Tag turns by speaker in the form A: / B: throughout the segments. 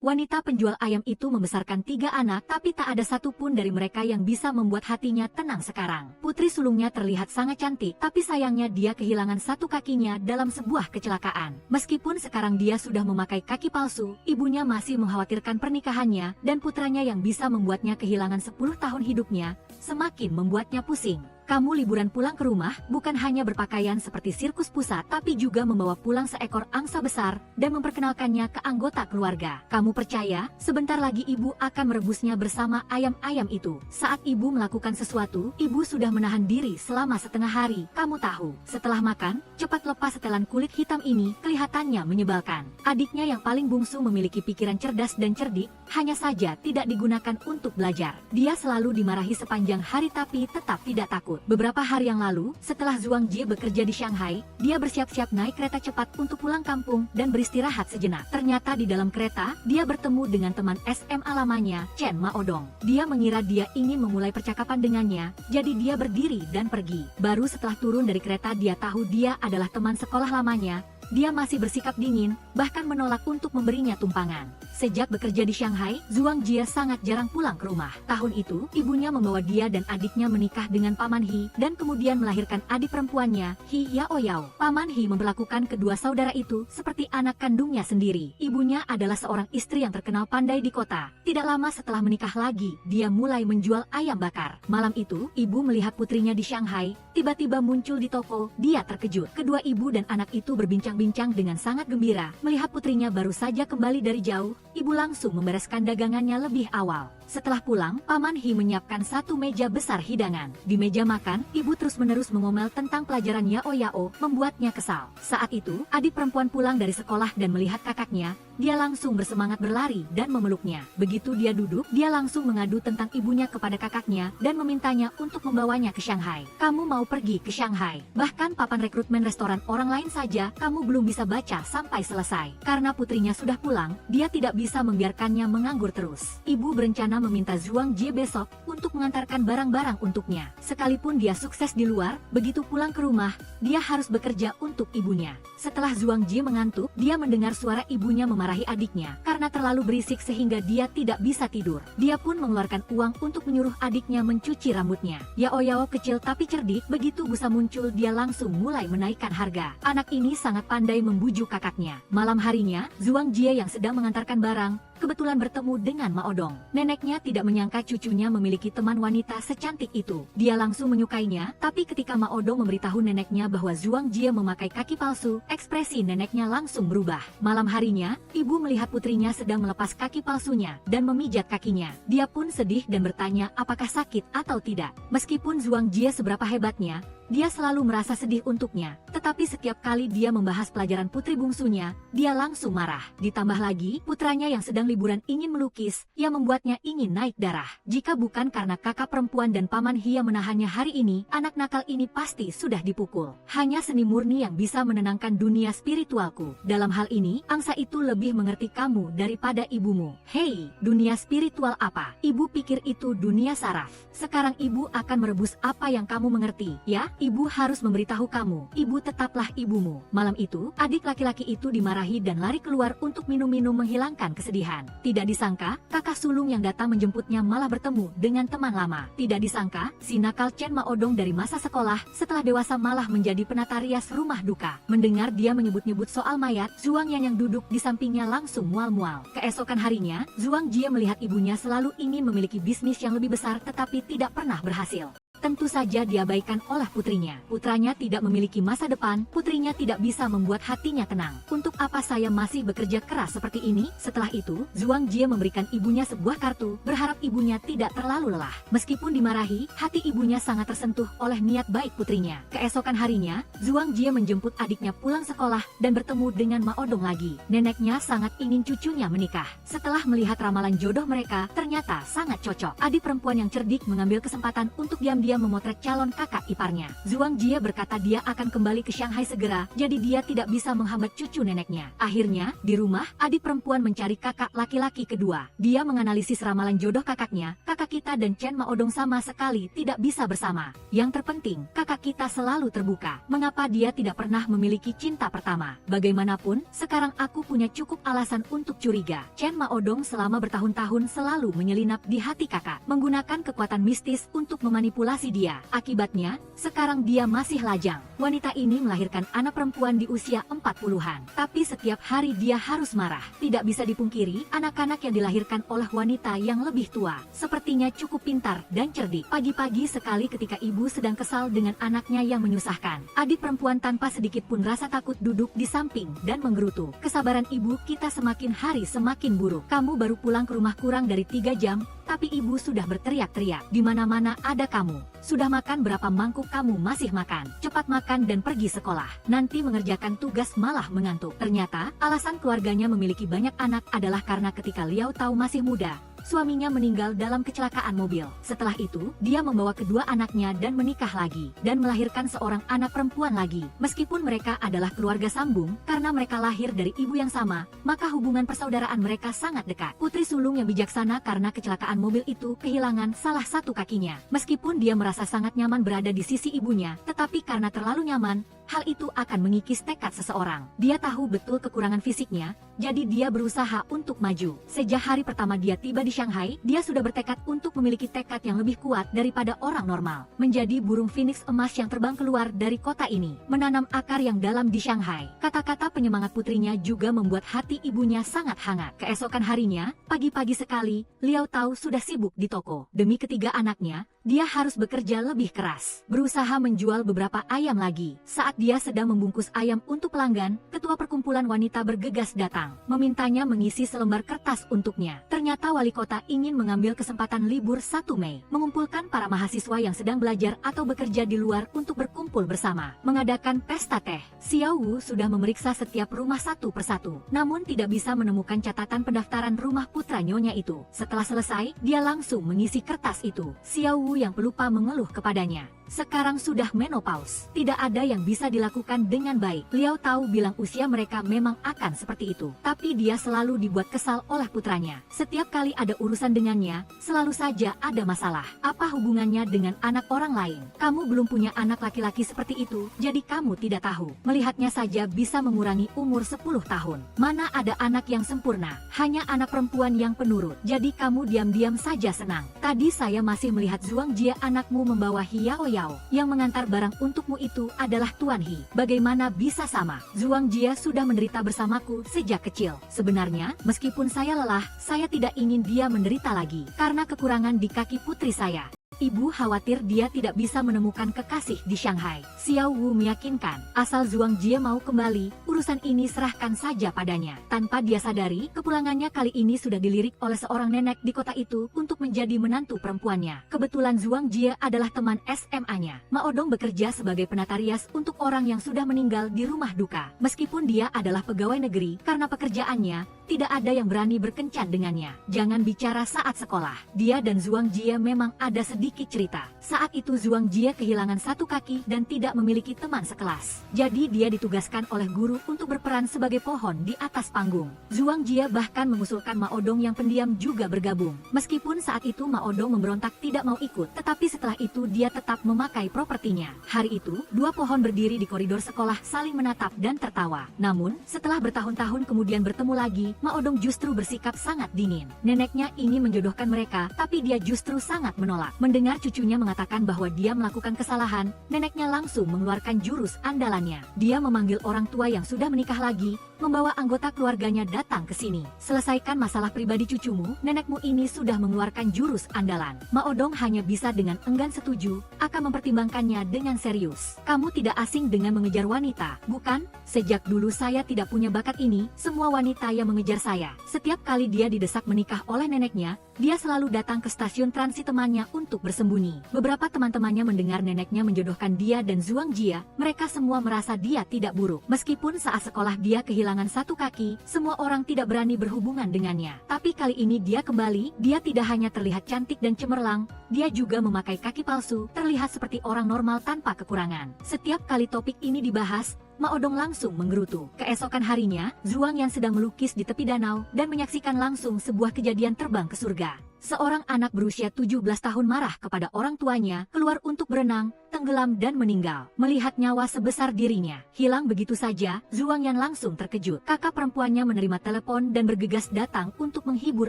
A: Wanita penjual ayam itu membesarkan 3 anak, tapi tak ada satupun dari mereka yang bisa membuat hatinya tenang sekarang. Putri sulungnya terlihat sangat cantik, tapi sayangnya dia kehilangan satu kakinya dalam sebuah kecelakaan. Meskipun sekarang dia sudah memakai kaki palsu, ibunya masih mengkhawatirkan pernikahannya, dan putranya yang bisa membuatnya kehilangan 10 tahun hidupnya, semakin membuatnya pusing. Kamu liburan pulang ke rumah, bukan hanya berpakaian seperti sirkus pusat, tapi juga membawa pulang seekor angsa besar, dan memperkenalkannya ke anggota keluarga. Kamu percaya, sebentar lagi ibu akan merebusnya bersama ayam-ayam itu. Saat ibu melakukan sesuatu, ibu sudah menahan diri selama setengah hari. Kamu tahu, setelah makan, cepat lepas setelan kulit hitam ini, kelihatannya menyebalkan. Adiknya yang paling bungsu memiliki pikiran cerdas dan cerdik, hanya saja tidak digunakan untuk belajar. Dia selalu dimarahi sepanjang hari tapi tetap tidak takut. Beberapa hari yang lalu, setelah Zhuang Jie bekerja di Shanghai, dia bersiap-siap naik kereta cepat untuk pulang kampung dan beristirahat sejenak. Ternyata di dalam kereta, dia bertemu dengan teman SMA lamanya, Chen Maodong. Dia mengira dia ingin memulai percakapan dengannya, jadi dia berdiri dan pergi. Baru setelah turun dari kereta dia tahu dia adalah teman sekolah lamanya. Dia masih bersikap dingin, bahkan menolak untuk memberinya tumpangan. Sejak bekerja di Shanghai, Zhuang Jie sangat jarang pulang ke rumah. Tahun itu, ibunya membawa dia dan adiknya menikah dengan Paman He, dan kemudian melahirkan adik perempuannya, He Yao Yao. Paman He memperlakukan kedua saudara itu seperti anak kandungnya sendiri. Ibunya adalah seorang istri yang terkenal pandai di kota. Tidak lama setelah menikah lagi, dia mulai menjual ayam bakar. Malam itu, ibu melihat putrinya di Shanghai, tiba-tiba muncul di toko. Dia terkejut. Kedua ibu dan anak itu berbincang-bincang dengan sangat gembira. Melihat putrinya baru saja kembali dari jauh, ibu langsung membereskan dagangannya lebih awal. Setelah pulang, Paman He menyiapkan satu meja besar hidangan. Di meja makan, ibu terus-menerus mengomel tentang pelajaran Yao Yao, membuatnya kesal. Saat itu, adik perempuan pulang dari sekolah dan melihat kakaknya, dia langsung bersemangat berlari dan memeluknya. Begitu dia duduk, dia langsung mengadu tentang ibunya kepada kakaknya dan memintanya untuk membawanya ke Shanghai. Kamu mau pergi ke Shanghai? Bahkan papan rekrutmen restoran orang lain saja, kamu belum bisa baca sampai selesai. Karena putrinya sudah pulang, dia tidak bisa membiarkannya menganggur terus. Ibu berencana meminta Zhuang Jie besok untuk mengantarkan barang-barang untuknya. Sekalipun dia sukses di luar, begitu pulang ke rumah, dia harus bekerja untuk ibunya. Setelah Zhuang Jie mengantuk, dia mendengar suara ibunya memarahi adiknya karena terlalu berisik sehingga dia tidak bisa tidur. Dia pun mengeluarkan uang untuk menyuruh adiknya mencuci rambutnya. Yao Yao kecil tapi cerdik, begitu busa muncul dia langsung mulai menaikkan harga. Anak ini sangat pandai membujuk kakaknya. Malam harinya, Zhuang Jie yang sedang mengantarkan barang, kebetulan bertemu dengan Maodong. Neneknya tidak menyangka cucunya memiliki teman wanita secantik itu. Dia langsung menyukainya, tapi ketika Maodong memberitahu neneknya bahwa Zhuang Jie memakai kaki palsu, ekspresi neneknya langsung berubah. Malam harinya, ibu melihat putrinya sedang melepas kaki palsunya dan memijat kakinya. Dia pun sedih dan bertanya apakah sakit atau tidak. Meskipun Zhuang Jie seberapa hebatnya, dia selalu merasa sedih untuknya, tetapi setiap kali dia membahas pelajaran putri bungsunya, dia langsung marah. Ditambah lagi, putranya yang sedang liburan ingin melukis, yang membuatnya ingin naik darah. Jika bukan karena kakak perempuan dan Paman He yang menahannya hari ini, anak nakal ini pasti sudah dipukul. Hanya seni murni yang bisa menenangkan dunia spiritualku. Dalam hal ini, angsa itu lebih mengerti kamu daripada ibumu. Hei, dunia spiritual apa? Ibu pikir itu dunia saraf. Sekarang ibu akan merebus apa yang kamu mengerti, ya? Ibu harus memberitahu kamu, ibu tetaplah ibumu. Malam itu, adik laki-laki itu dimarahi dan lari keluar untuk minum-minum menghilangkan kesedihan. Tidak disangka, kakak sulung yang datang menjemputnya malah bertemu dengan teman lama. Tidak disangka, si nakal Chen Maodong dari masa sekolah, setelah dewasa malah menjadi penata rias rumah duka. Mendengar dia menyebut-nyebut soal mayat, Zhuang Yan yang duduk di sampingnya langsung mual-mual. Keesokan harinya, Zhuang Jie melihat ibunya selalu ingin memiliki bisnis yang lebih besar tetapi tidak pernah berhasil. Tentu saja diabaikan oleh putrinya. Putranya tidak memiliki masa depan, putrinya tidak bisa membuat hatinya tenang. Untuk apa saya masih bekerja keras seperti ini? Setelah itu, Zhuang Jie memberikan ibunya sebuah kartu, berharap ibunya tidak terlalu lelah. Meskipun dimarahi, hati ibunya sangat tersentuh oleh niat baik putrinya. Keesokan harinya, Zhuang Jie menjemput adiknya pulang sekolah dan bertemu dengan Maodong lagi. Neneknya sangat ingin cucunya menikah. Setelah melihat ramalan jodoh mereka, ternyata sangat cocok. Adik perempuan yang cerdik mengambil kesempatan untuk diam-diam dia memotret calon kakak iparnya. Zhuang Jie berkata dia akan kembali ke Shanghai segera, jadi dia tidak bisa menghambat cucu neneknya. Akhirnya, di rumah, adik perempuan mencari kakak laki-laki kedua. Dia menganalisis ramalan jodoh kakaknya, kakak kita dan Chen Maodong sama sekali tidak bisa bersama. Yang terpenting, kakak kita selalu terbuka. Mengapa dia tidak pernah memiliki cinta pertama? Bagaimanapun, sekarang aku punya cukup alasan untuk curiga. Chen Maodong selama bertahun-tahun selalu menyelinap di hati kakak, menggunakan kekuatan mistis untuk memanipulasi dia. Akibatnya, sekarang dia masih lajang. Wanita ini melahirkan anak perempuan di usia 40-an. Tapi setiap hari dia harus marah. Tidak bisa dipungkiri, anak-anak yang dilahirkan oleh wanita yang lebih tua sepertinya cukup pintar dan cerdik. Pagi-pagi sekali ketika ibu sedang kesal dengan anaknya yang menyusahkan, adik perempuan tanpa sedikit pun rasa takut duduk di samping dan menggerutu. Kesabaran ibu kita semakin hari semakin buruk. Kamu baru pulang ke rumah kurang dari 3 jam, tapi ibu sudah berteriak-teriak. Di mana-mana ada kamu. Sudah makan berapa mangkuk kamu masih makan? Cepat makan dan pergi sekolah. Nanti mengerjakan tugas malah mengantuk. Ternyata, alasan keluarganya memiliki banyak anak adalah karena ketika Liao Tao masih muda, suaminya meninggal dalam kecelakaan mobil. Setelah itu, dia membawa kedua anaknya dan menikah lagi, dan melahirkan seorang anak perempuan lagi. Meskipun mereka adalah keluarga sambung, karena mereka lahir dari ibu yang sama, maka hubungan persaudaraan mereka sangat dekat. Putri sulung yang bijaksana karena kecelakaan mobil itu kehilangan salah satu kakinya. Meskipun dia merasa sangat nyaman berada di sisi ibunya, tetapi karena terlalu nyaman, hal itu akan mengikis tekad seseorang. Dia tahu betul kekurangan fisiknya, jadi dia berusaha untuk maju. Sejak hari pertama dia tiba di Shanghai, dia sudah bertekad untuk memiliki tekad yang lebih kuat daripada orang normal. Menjadi burung phoenix emas yang terbang keluar dari kota ini, menanam akar yang dalam di Shanghai. Kata-kata penyemangat putrinya juga membuat hati ibunya sangat hangat. Keesokan harinya, pagi-pagi sekali, Liao Tao sudah sibuk di toko. Demi ketiga anaknya, dia harus bekerja lebih keras, berusaha menjual beberapa ayam lagi. Saat dia sedang membungkus ayam untuk pelanggan, ketua perkumpulan wanita bergegas datang, memintanya mengisi selembar kertas untuknya. Ternyata wali kota ingin mengambil kesempatan libur 1 Mei, mengumpulkan para mahasiswa yang sedang belajar atau bekerja di luar untuk berkumpul bersama, mengadakan pesta teh. Xiao Wu sudah memeriksa setiap rumah satu persatu, namun tidak bisa menemukan catatan pendaftaran rumah putra nyonya itu. Setelah selesai, dia langsung mengisi kertas itu. Xiao Wu yang pelupa mengeluh kepadanya, sekarang sudah menopause. Tidak ada yang bisa dilakukan dengan baik. Liao Tao bilang usia mereka memang akan seperti itu. Tapi dia selalu dibuat kesal oleh putranya. Setiap kali ada urusan dengannya, selalu saja ada masalah. Apa hubungannya dengan anak orang lain? Kamu belum punya anak laki-laki seperti itu, jadi kamu tidak tahu. Melihatnya saja bisa mengurangi umur 10 tahun. Mana ada anak yang sempurna, hanya anak perempuan yang penurut. Jadi kamu diam-diam saja senang. Tadi saya masih melihat Zhuang Jie anakmu membawa Hiao Yao. Yang mengantar barang untukmu itu adalah Tuan He. Bagaimana bisa sama? Zhuang Jie sudah menderita bersamaku sejak kecil. Sebenarnya, meskipun saya lelah, saya tidak ingin dia menderita lagi karena kekurangan di kaki putri saya. Ibu khawatir dia tidak bisa menemukan kekasih di Shanghai. Xiao Wu meyakinkan, asal Zhuang Jie mau kembali, urusan ini serahkan saja padanya. Tanpa dia sadari, kepulangannya kali ini sudah dilirik oleh seorang nenek di kota itu untuk menjadi menantu perempuannya. Kebetulan Zhuang Jie adalah teman SMA-nya. Maodong bekerja sebagai penata rias untuk orang yang sudah meninggal di rumah duka. Meskipun dia adalah pegawai negeri, karena pekerjaannya, tidak ada yang berani berkencan dengannya. Jangan bicara saat sekolah. Dia dan Zhuang Jie memang ada sedikit cerita. Saat itu Zhuang Jie kehilangan satu kaki dan tidak memiliki teman sekelas. Jadi dia ditugaskan oleh guru untuk berperan sebagai pohon di atas panggung. Zhuang Jie bahkan mengusulkan Maodong yang pendiam juga bergabung. Meskipun saat itu Maodong memberontak tidak mau ikut, tetapi setelah itu dia tetap memakai propertinya. Hari itu, dua pohon berdiri di koridor sekolah saling menatap dan tertawa. Namun, setelah bertahun-tahun kemudian bertemu lagi, Maodong justru bersikap sangat dingin. Neneknya ingin menjodohkan mereka, tapi dia justru sangat menolak. Mendengar cucunya mengatakan bahwa dia melakukan kesalahan, neneknya langsung mengeluarkan jurus andalannya. Dia memanggil orang tua yang sudah menikah lagi, membawa anggota keluarganya datang ke sini. Selesaikan masalah pribadi cucumu, nenekmu ini sudah mengeluarkan jurus andalan. Maodong hanya bisa dengan enggan setuju, akan mempertimbangkannya dengan serius. Kamu tidak asing dengan mengejar wanita, bukan? Sejak dulu saya tidak punya bakat ini, semua wanita yang mengejar mengejar saya. Setiap kali dia didesak menikah oleh neneknya, dia selalu datang ke stasiun transit temannya untuk bersembunyi. Beberapa teman-temannya mendengar neneknya menjodohkan dia dan Zhuang Jia, mereka semua merasa dia tidak buruk. Meskipun saat sekolah dia kehilangan satu kaki, semua orang tidak berani berhubungan dengannya. Tapi kali ini dia kembali, dia tidak hanya terlihat cantik dan cemerlang, dia juga memakai kaki palsu, terlihat seperti orang normal tanpa kekurangan. Setiap kali topik ini dibahas, Ma Odong langsung menggerutu. Keesokan harinya, Zhuang Yan sedang melukis di tepi danau dan menyaksikan langsung sebuah kejadian terbang ke surga. Seorang anak berusia 17 tahun marah kepada orang tuanya, keluar untuk berenang, tenggelam dan meninggal. Melihat nyawa sebesar dirinya hilang begitu saja, Zhuang Yan langsung terkejut. Kakak perempuannya menerima telepon dan bergegas datang untuk menghibur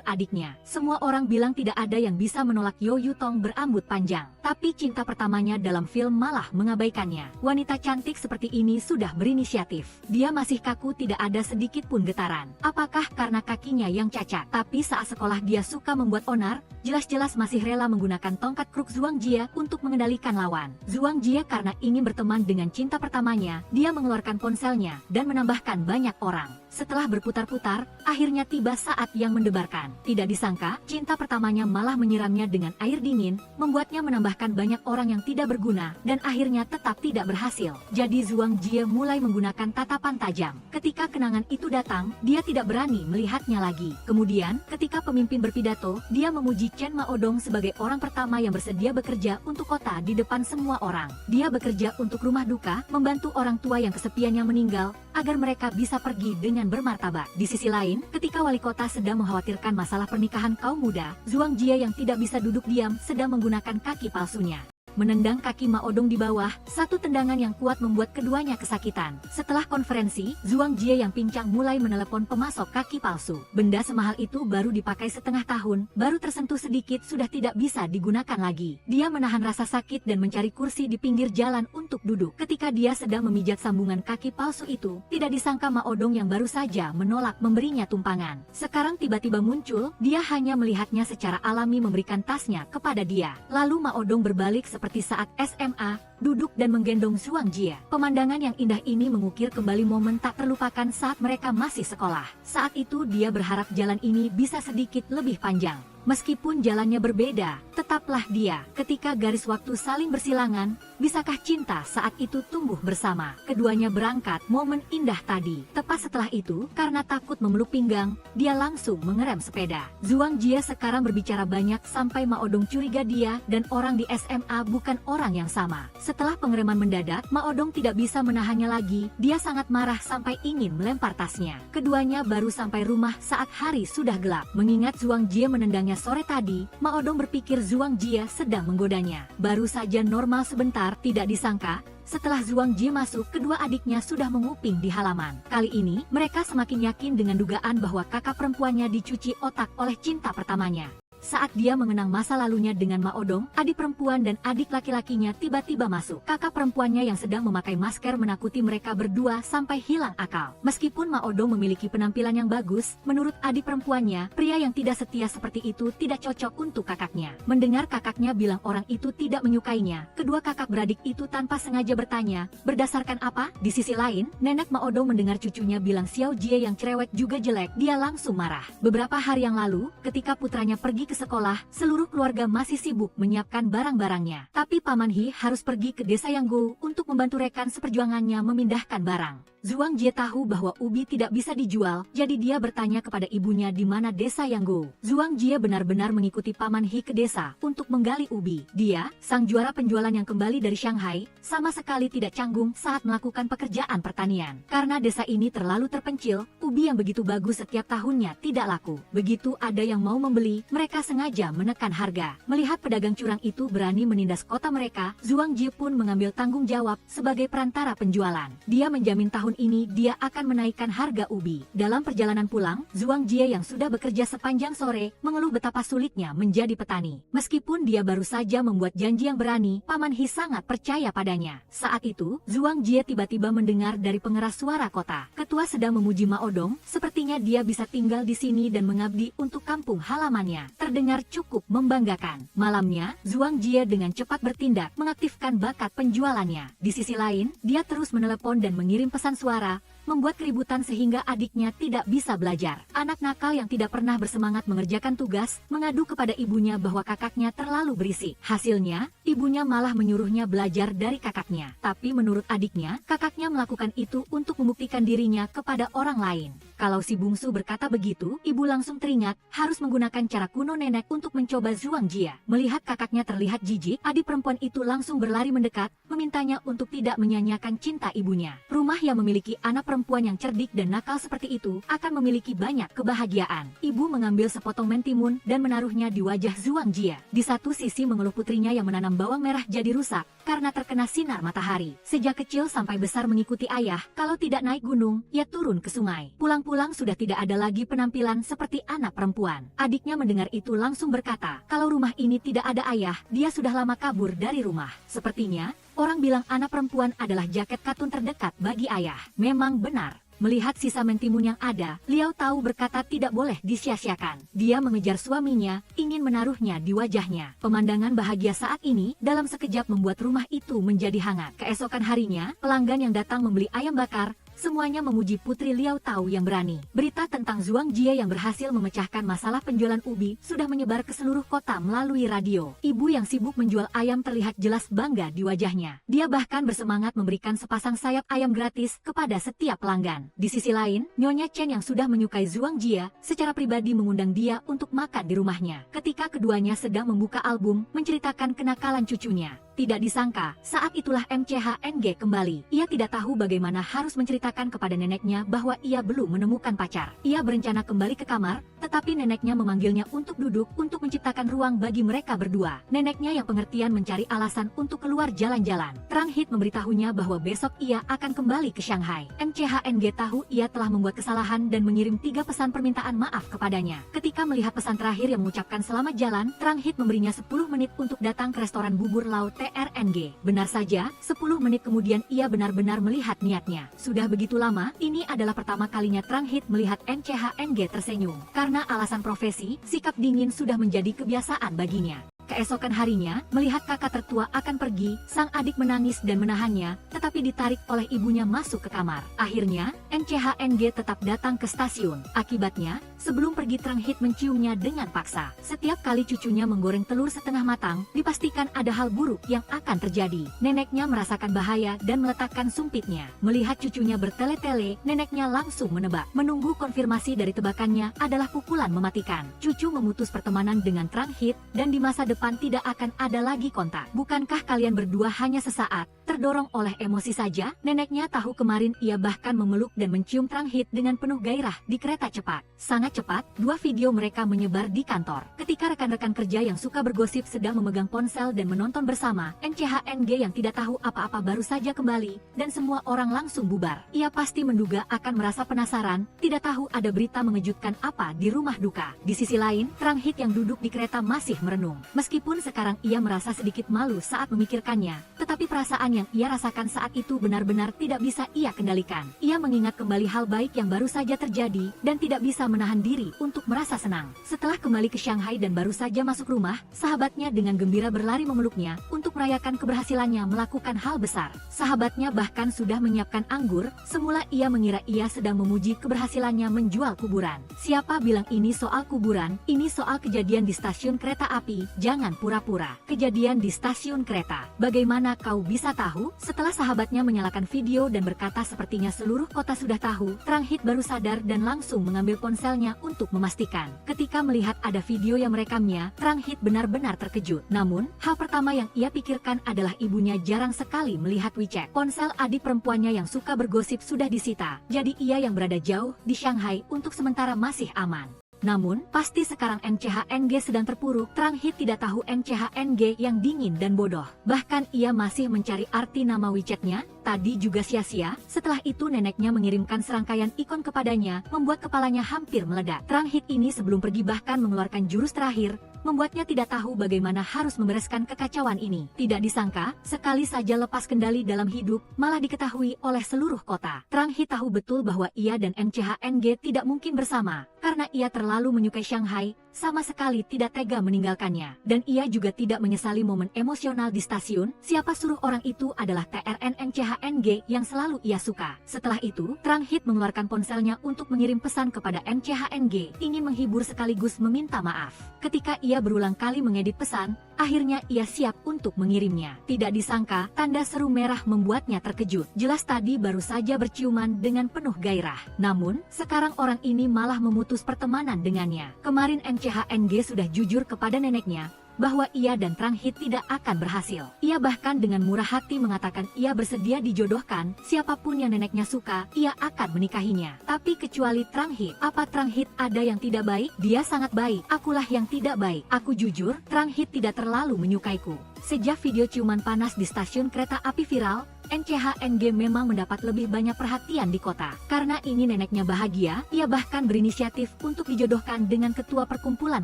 A: adiknya. Semua orang bilang tidak ada yang bisa menolak Yo Yutong berambut panjang. Tapi cinta pertamanya dalam film malah mengabaikannya. Wanita cantik seperti ini sudah berinisiatif. Dia masih kaku, tidak ada sedikit pun getaran. Apakah karena kakinya yang cacat? Tapi saat sekolah dia suka membuat onar, jelas-jelas masih rela menggunakan tongkat kruk Zhuang Jia untuk mengendalikan lawan. Zhuang Jia karena ingin berteman dengan cinta pertamanya, dia mengeluarkan ponselnya dan menambahkan banyak orang. Setelah berputar-putar, akhirnya tiba saat yang mendebarkan. Tidak disangka, cinta pertamanya malah menyiramnya dengan air dingin, membuatnya menambahkan banyak orang yang tidak berguna, dan akhirnya tetap tidak berhasil. Jadi Zhuang Jia mulai menggunakan tatapan tajam. Ketika kenangan itu datang, dia tidak berani melihatnya lagi. Kemudian, ketika pemimpin berpidato, dia memuji Chen Ma Odong sebagai orang pertama yang bersedia bekerja untuk kota di depan semua orang. Dia bekerja untuk rumah duka, membantu orang tua yang kesepiannya meninggal, agar mereka bisa pergi dengan bermartabat. Di sisi lain, ketika wali kota sedang mengkhawatirkan masalah pernikahan kaum muda, Zhuang Jia yang tidak bisa duduk diam sedang menggunakan kaki palsunya. Menendang kaki Ma Odong di bawah, satu tendangan yang kuat membuat keduanya kesakitan. Setelah konferensi, Zhuang Jia yang pincang mulai menelepon pemasok kaki palsu. Benda semahal itu baru dipakai setengah tahun, baru tersentuh sedikit sudah tidak bisa digunakan lagi. Dia menahan rasa sakit dan mencari kursi di pinggir jalan untuk duduk. Ketika dia sedang memijat sambungan kaki palsu itu, tidak disangka Ma Odong yang baru saja menolak memberinya tumpangan. Sekarang tiba-tiba muncul, dia hanya melihatnya secara alami memberikan tasnya kepada dia. Lalu Ma Odong berbalik seperti saat SMA, duduk dan menggendong Zhuang Jia. Pemandangan yang indah ini mengukir kembali momen tak terlupakan saat mereka masih sekolah. Saat itu dia berharap jalan ini bisa sedikit lebih panjang. Meskipun jalannya berbeda, tetaplah dia. Ketika garis waktu saling bersilangan, bisakah cinta saat itu tumbuh bersama? Keduanya berangkat, momen indah tadi. Tepat setelah itu, karena takut memeluk pinggang, dia langsung mengerem sepeda. Zhuang Jia sekarang berbicara banyak sampai Ma Odong curiga dia dan orang di SMA bukan orang yang sama. Setelah pengereman mendadak, Ma Odong tidak bisa menahannya lagi. Dia sangat marah sampai ingin melempar tasnya. Keduanya baru sampai rumah saat hari sudah gelap. Mengingat Zhuang Jia menendangnya sore tadi, Ma Odong berpikir Zhuang Jia sedang menggodanya. Baru saja normal sebentar, tidak disangka, setelah Zhuang Jia masuk, kedua adiknya sudah menguping di halaman. Kali ini, mereka semakin yakin dengan dugaan bahwa kakak perempuannya dicuci otak oleh cinta pertamanya. Saat dia mengenang masa lalunya dengan Ma Odong, adik perempuan dan adik laki-lakinya tiba-tiba masuk. Kakak perempuannya yang sedang memakai masker menakuti mereka berdua sampai hilang akal. Meskipun Ma Odong memiliki penampilan yang bagus, menurut adik perempuannya, pria yang tidak setia seperti itu tidak cocok untuk kakaknya. Mendengar kakaknya bilang orang itu tidak menyukainya, kedua kakak beradik itu tanpa sengaja bertanya, berdasarkan apa? Di sisi lain, nenek Ma Odong mendengar cucunya bilang Xiao Jie yang cerewet juga jelek, dia langsung marah. Beberapa hari yang lalu, ketika putranya pergi ke sekolah, seluruh keluarga masih sibuk menyiapkan barang-barangnya. Tapi Paman He harus pergi ke desa Yanggu untuk membantu rekan seperjuangannya memindahkan barang. Zhuang Jie tahu bahwa ubi tidak bisa dijual, jadi dia bertanya kepada ibunya di mana desa Yanggu. Zhuang Jie benar-benar mengikuti Paman He ke desa untuk menggali ubi. Dia, sang juara penjualan yang kembali dari Shanghai, sama sekali tidak canggung saat melakukan pekerjaan pertanian. Karena desa ini terlalu terpencil, ubi yang begitu bagus setiap tahunnya tidak laku. Begitu ada yang mau membeli, mereka sengaja menekan harga. Melihat pedagang curang itu berani menindas kota mereka, Zhuang Jie pun mengambil tanggung jawab sebagai perantara penjualan. Dia menjamin tahun ini dia akan menaikkan harga ubi. Dalam perjalanan pulang, Zhuang Jie yang sudah bekerja sepanjang sore mengeluh betapa sulitnya menjadi petani. Meskipun dia baru saja membuat janji yang berani, Paman He sangat percaya padanya. Saat itu, Zhuang Jie tiba-tiba mendengar dari pengeras suara kota. Ketua sedang memuji Ma Odong, sepertinya dia bisa tinggal di sini dan mengabdi untuk kampung halamannya. Terdengar cukup membanggakan. Malamnya, Zhuang Jie dengan cepat bertindak mengaktifkan bakat penjualannya. Di sisi lain, dia terus menelepon dan mengirim pesan suara, membuat keributan sehingga adiknya tidak bisa belajar. Anak nakal yang tidak pernah bersemangat mengerjakan tugas, mengadu kepada ibunya bahwa kakaknya terlalu berisik. Hasilnya, ibunya malah menyuruhnya belajar dari kakaknya. Tapi menurut adiknya, kakaknya melakukan itu untuk membuktikan dirinya kepada orang lain. Kalau si bungsu berkata begitu, ibu langsung teringat harus menggunakan cara kuno nenek untuk mencoba Zhuang Jia. Melihat kakaknya terlihat jijik, adik perempuan itu langsung berlari mendekat, memintanya untuk tidak menyanyiakan cinta ibunya. Rumah yang memiliki anak perempuan yang cerdik dan nakal seperti itu akan memiliki banyak kebahagiaan. Ibu mengambil sepotong mentimun dan menaruhnya di wajah Zhuang Jia. Di satu sisi mengeluh putrinya yang menanam bawang merah jadi rusak karena terkena sinar matahari. Sejak kecil sampai besar mengikuti ayah, kalau tidak naik gunung, ya turun ke sungai. Pulang-pulang sudah tidak ada lagi penampilan seperti anak perempuan. Adiknya mendengar itu langsung berkata, kalau rumah ini tidak ada ayah, dia sudah lama kabur dari rumah. Sepertinya, orang bilang anak perempuan adalah jaket katun terdekat bagi ayah. Memang benar. Melihat sisa mentimun yang ada, Liao Tao berkata tidak boleh disia-siakan. Dia mengejar suaminya, ingin menaruhnya di wajahnya. Pemandangan bahagia saat ini, dalam sekejap membuat rumah itu menjadi hangat. Keesokan harinya, pelanggan yang datang membeli ayam bakar, semuanya memuji putri Liao Tao yang berani. Berita tentang Zhuang Jia yang berhasil memecahkan masalah penjualan ubi sudah menyebar ke seluruh kota melalui radio. Ibu yang sibuk menjual ayam terlihat jelas bangga di wajahnya. Dia bahkan bersemangat memberikan sepasang sayap ayam gratis kepada setiap pelanggan. Di sisi lain, Nyonya Chen yang sudah menyukai Zhuang Jia secara pribadi mengundang dia untuk makan di rumahnya. Ketika keduanya sedang membuka album menceritakan kenakalan cucunya, tidak disangka, saat itulah MCHNG kembali. Ia tidak tahu bagaimana harus menceritakan kepada neneknya bahwa ia belum menemukan pacar. Ia berencana kembali ke kamar, tetapi neneknya memanggilnya untuk duduk untuk menciptakan ruang bagi mereka berdua. Neneknya yang pengertian mencari alasan untuk keluar jalan-jalan. Trang Hit memberitahunya bahwa besok ia akan kembali ke Shanghai. MCHNG tahu ia telah membuat kesalahan dan mengirim 3 pesan permintaan maaf kepadanya. Ketika melihat pesan terakhir yang mengucapkan selamat jalan, Trang Hit memberinya 10 menit untuk datang ke restoran bubur laut TRNG. Benar saja, 10 menit kemudian ia benar-benar melihat niatnya. Sudah begitu lama, ini adalah pertama kalinya Trang Hit melihat MCHNG tersenyum. Karena alasan profesi, sikap dingin sudah menjadi kebiasaan baginya. Keesokan harinya, melihat kakak tertua akan pergi, sang adik menangis dan menahannya, tetapi ditarik oleh ibunya masuk ke kamar. Akhirnya, MCHNG tetap datang ke stasiun. Akibatnya, sebelum pergi Trang Hit menciumnya dengan paksa. Setiap kali cucunya menggoreng telur setengah matang, dipastikan ada hal buruk yang akan terjadi. Neneknya merasakan bahaya dan meletakkan sumpitnya. Melihat cucunya bertele-tele, neneknya langsung menebak. Menunggu konfirmasi dari tebakannya adalah pukulan mematikan. Cucu memutus pertemanan dengan Trang Hit, dan di masa depan tidak akan ada lagi kontak. Bukankah kalian berdua hanya sesaat terdorong oleh emosi saja? Neneknya tahu kemarin ia bahkan memeluk dan mencium Trang Hit dengan penuh gairah di kereta cepat. Sangat cepat, 2 video mereka menyebar di kantor. Ketika rekan-rekan kerja yang suka bergosip sedang memegang ponsel dan menonton bersama, MCHNG yang tidak tahu apa-apa baru saja kembali, dan semua orang langsung bubar. Ia pasti menduga akan merasa penasaran, tidak tahu ada berita mengejutkan apa di rumah duka. Di sisi lain, Trang Hit yang duduk di kereta masih merenung. Meskipun sekarang ia merasa sedikit malu saat memikirkannya, tetapi perasaan yang ia rasakan saat itu benar-benar tidak bisa ia kendalikan. Ia mengingat kembali hal baik yang baru saja terjadi, dan tidak bisa menahan diri untuk merasa senang. Setelah kembali ke Shanghai dan baru saja masuk rumah, sahabatnya dengan gembira berlari memeluknya untuk merayakan keberhasilannya melakukan hal besar. Sahabatnya bahkan sudah menyiapkan anggur. Semula ia mengira ia sedang memuji keberhasilannya menjual kuburan. Siapa bilang ini soal kuburan? Ini soal kejadian di stasiun kereta api. Jangan pura-pura. Kejadian di stasiun kereta. Bagaimana kau bisa tahu? Setelah sahabatnya menyalakan video dan berkata sepertinya seluruh kota sudah tahu, Trang Hit baru sadar dan langsung mengambil ponselnya untuk memastikan. Ketika melihat ada video yang merekamnya, Trang Hit benar-benar terkejut. Namun, hal pertama yang ia pikirkan adalah ibunya jarang sekali melihat WeChat. Ponsel adik perempuannya yang suka bergosip sudah disita, jadi ia yang berada jauh di Shanghai untuk sementara masih aman. Namun, pasti sekarang MCHNG sedang terpuruk. Trang Hit tidak tahu MCHNG yang dingin dan bodoh. Bahkan ia masih mencari arti nama WeChat-nya, tadi juga sia-sia. Setelah itu neneknya mengirimkan serangkaian ikon kepadanya, membuat kepalanya hampir meledak. Trang Hit ini sebelum pergi bahkan mengeluarkan jurus terakhir, membuatnya tidak tahu bagaimana harus membereskan kekacauan ini. Tidak disangka, sekali saja lepas kendali dalam hidup, malah diketahui oleh seluruh kota. Trang Hit tahu betul bahwa ia dan MCHNG tidak mungkin bersama, karena ia terlalu menyukai Shanghai, sama sekali tidak tega meninggalkannya. Dan ia juga tidak menyesali momen emosional di stasiun. Siapa suruh orang itu adalah TRN-NCHNG yang selalu ia suka. Setelah itu, Trang Hit mengeluarkan ponselnya untuk mengirim pesan kepada NCHNG, ingin menghibur sekaligus meminta maaf. Ketika ia berulang kali mengedit pesan, akhirnya ia siap untuk mengirimnya. Tidak disangka, tanda seru merah membuatnya terkejut. Jelas tadi baru saja berciuman dengan penuh gairah. Namun, sekarang orang ini malah memutus pertemanan dengannya. Kemarin NCHNG sudah jujur kepada neneknya bahwa ia dan Trang Hit tidak akan berhasil. Ia bahkan dengan murah hati mengatakan ia bersedia dijodohkan, siapapun yang neneknya suka, ia akan menikahinya. Tapi kecuali Trang Hit. Apa Trang Hit ada yang tidak baik? Dia sangat baik. Akulah yang tidak baik. Aku jujur, Trang Hit tidak terlalu menyukaiku. Sejak video ciuman panas di stasiun kereta api viral, NCHNG memang mendapat lebih banyak perhatian di kota. Karena ingin neneknya bahagia, ia bahkan berinisiatif untuk dijodohkan dengan ketua perkumpulan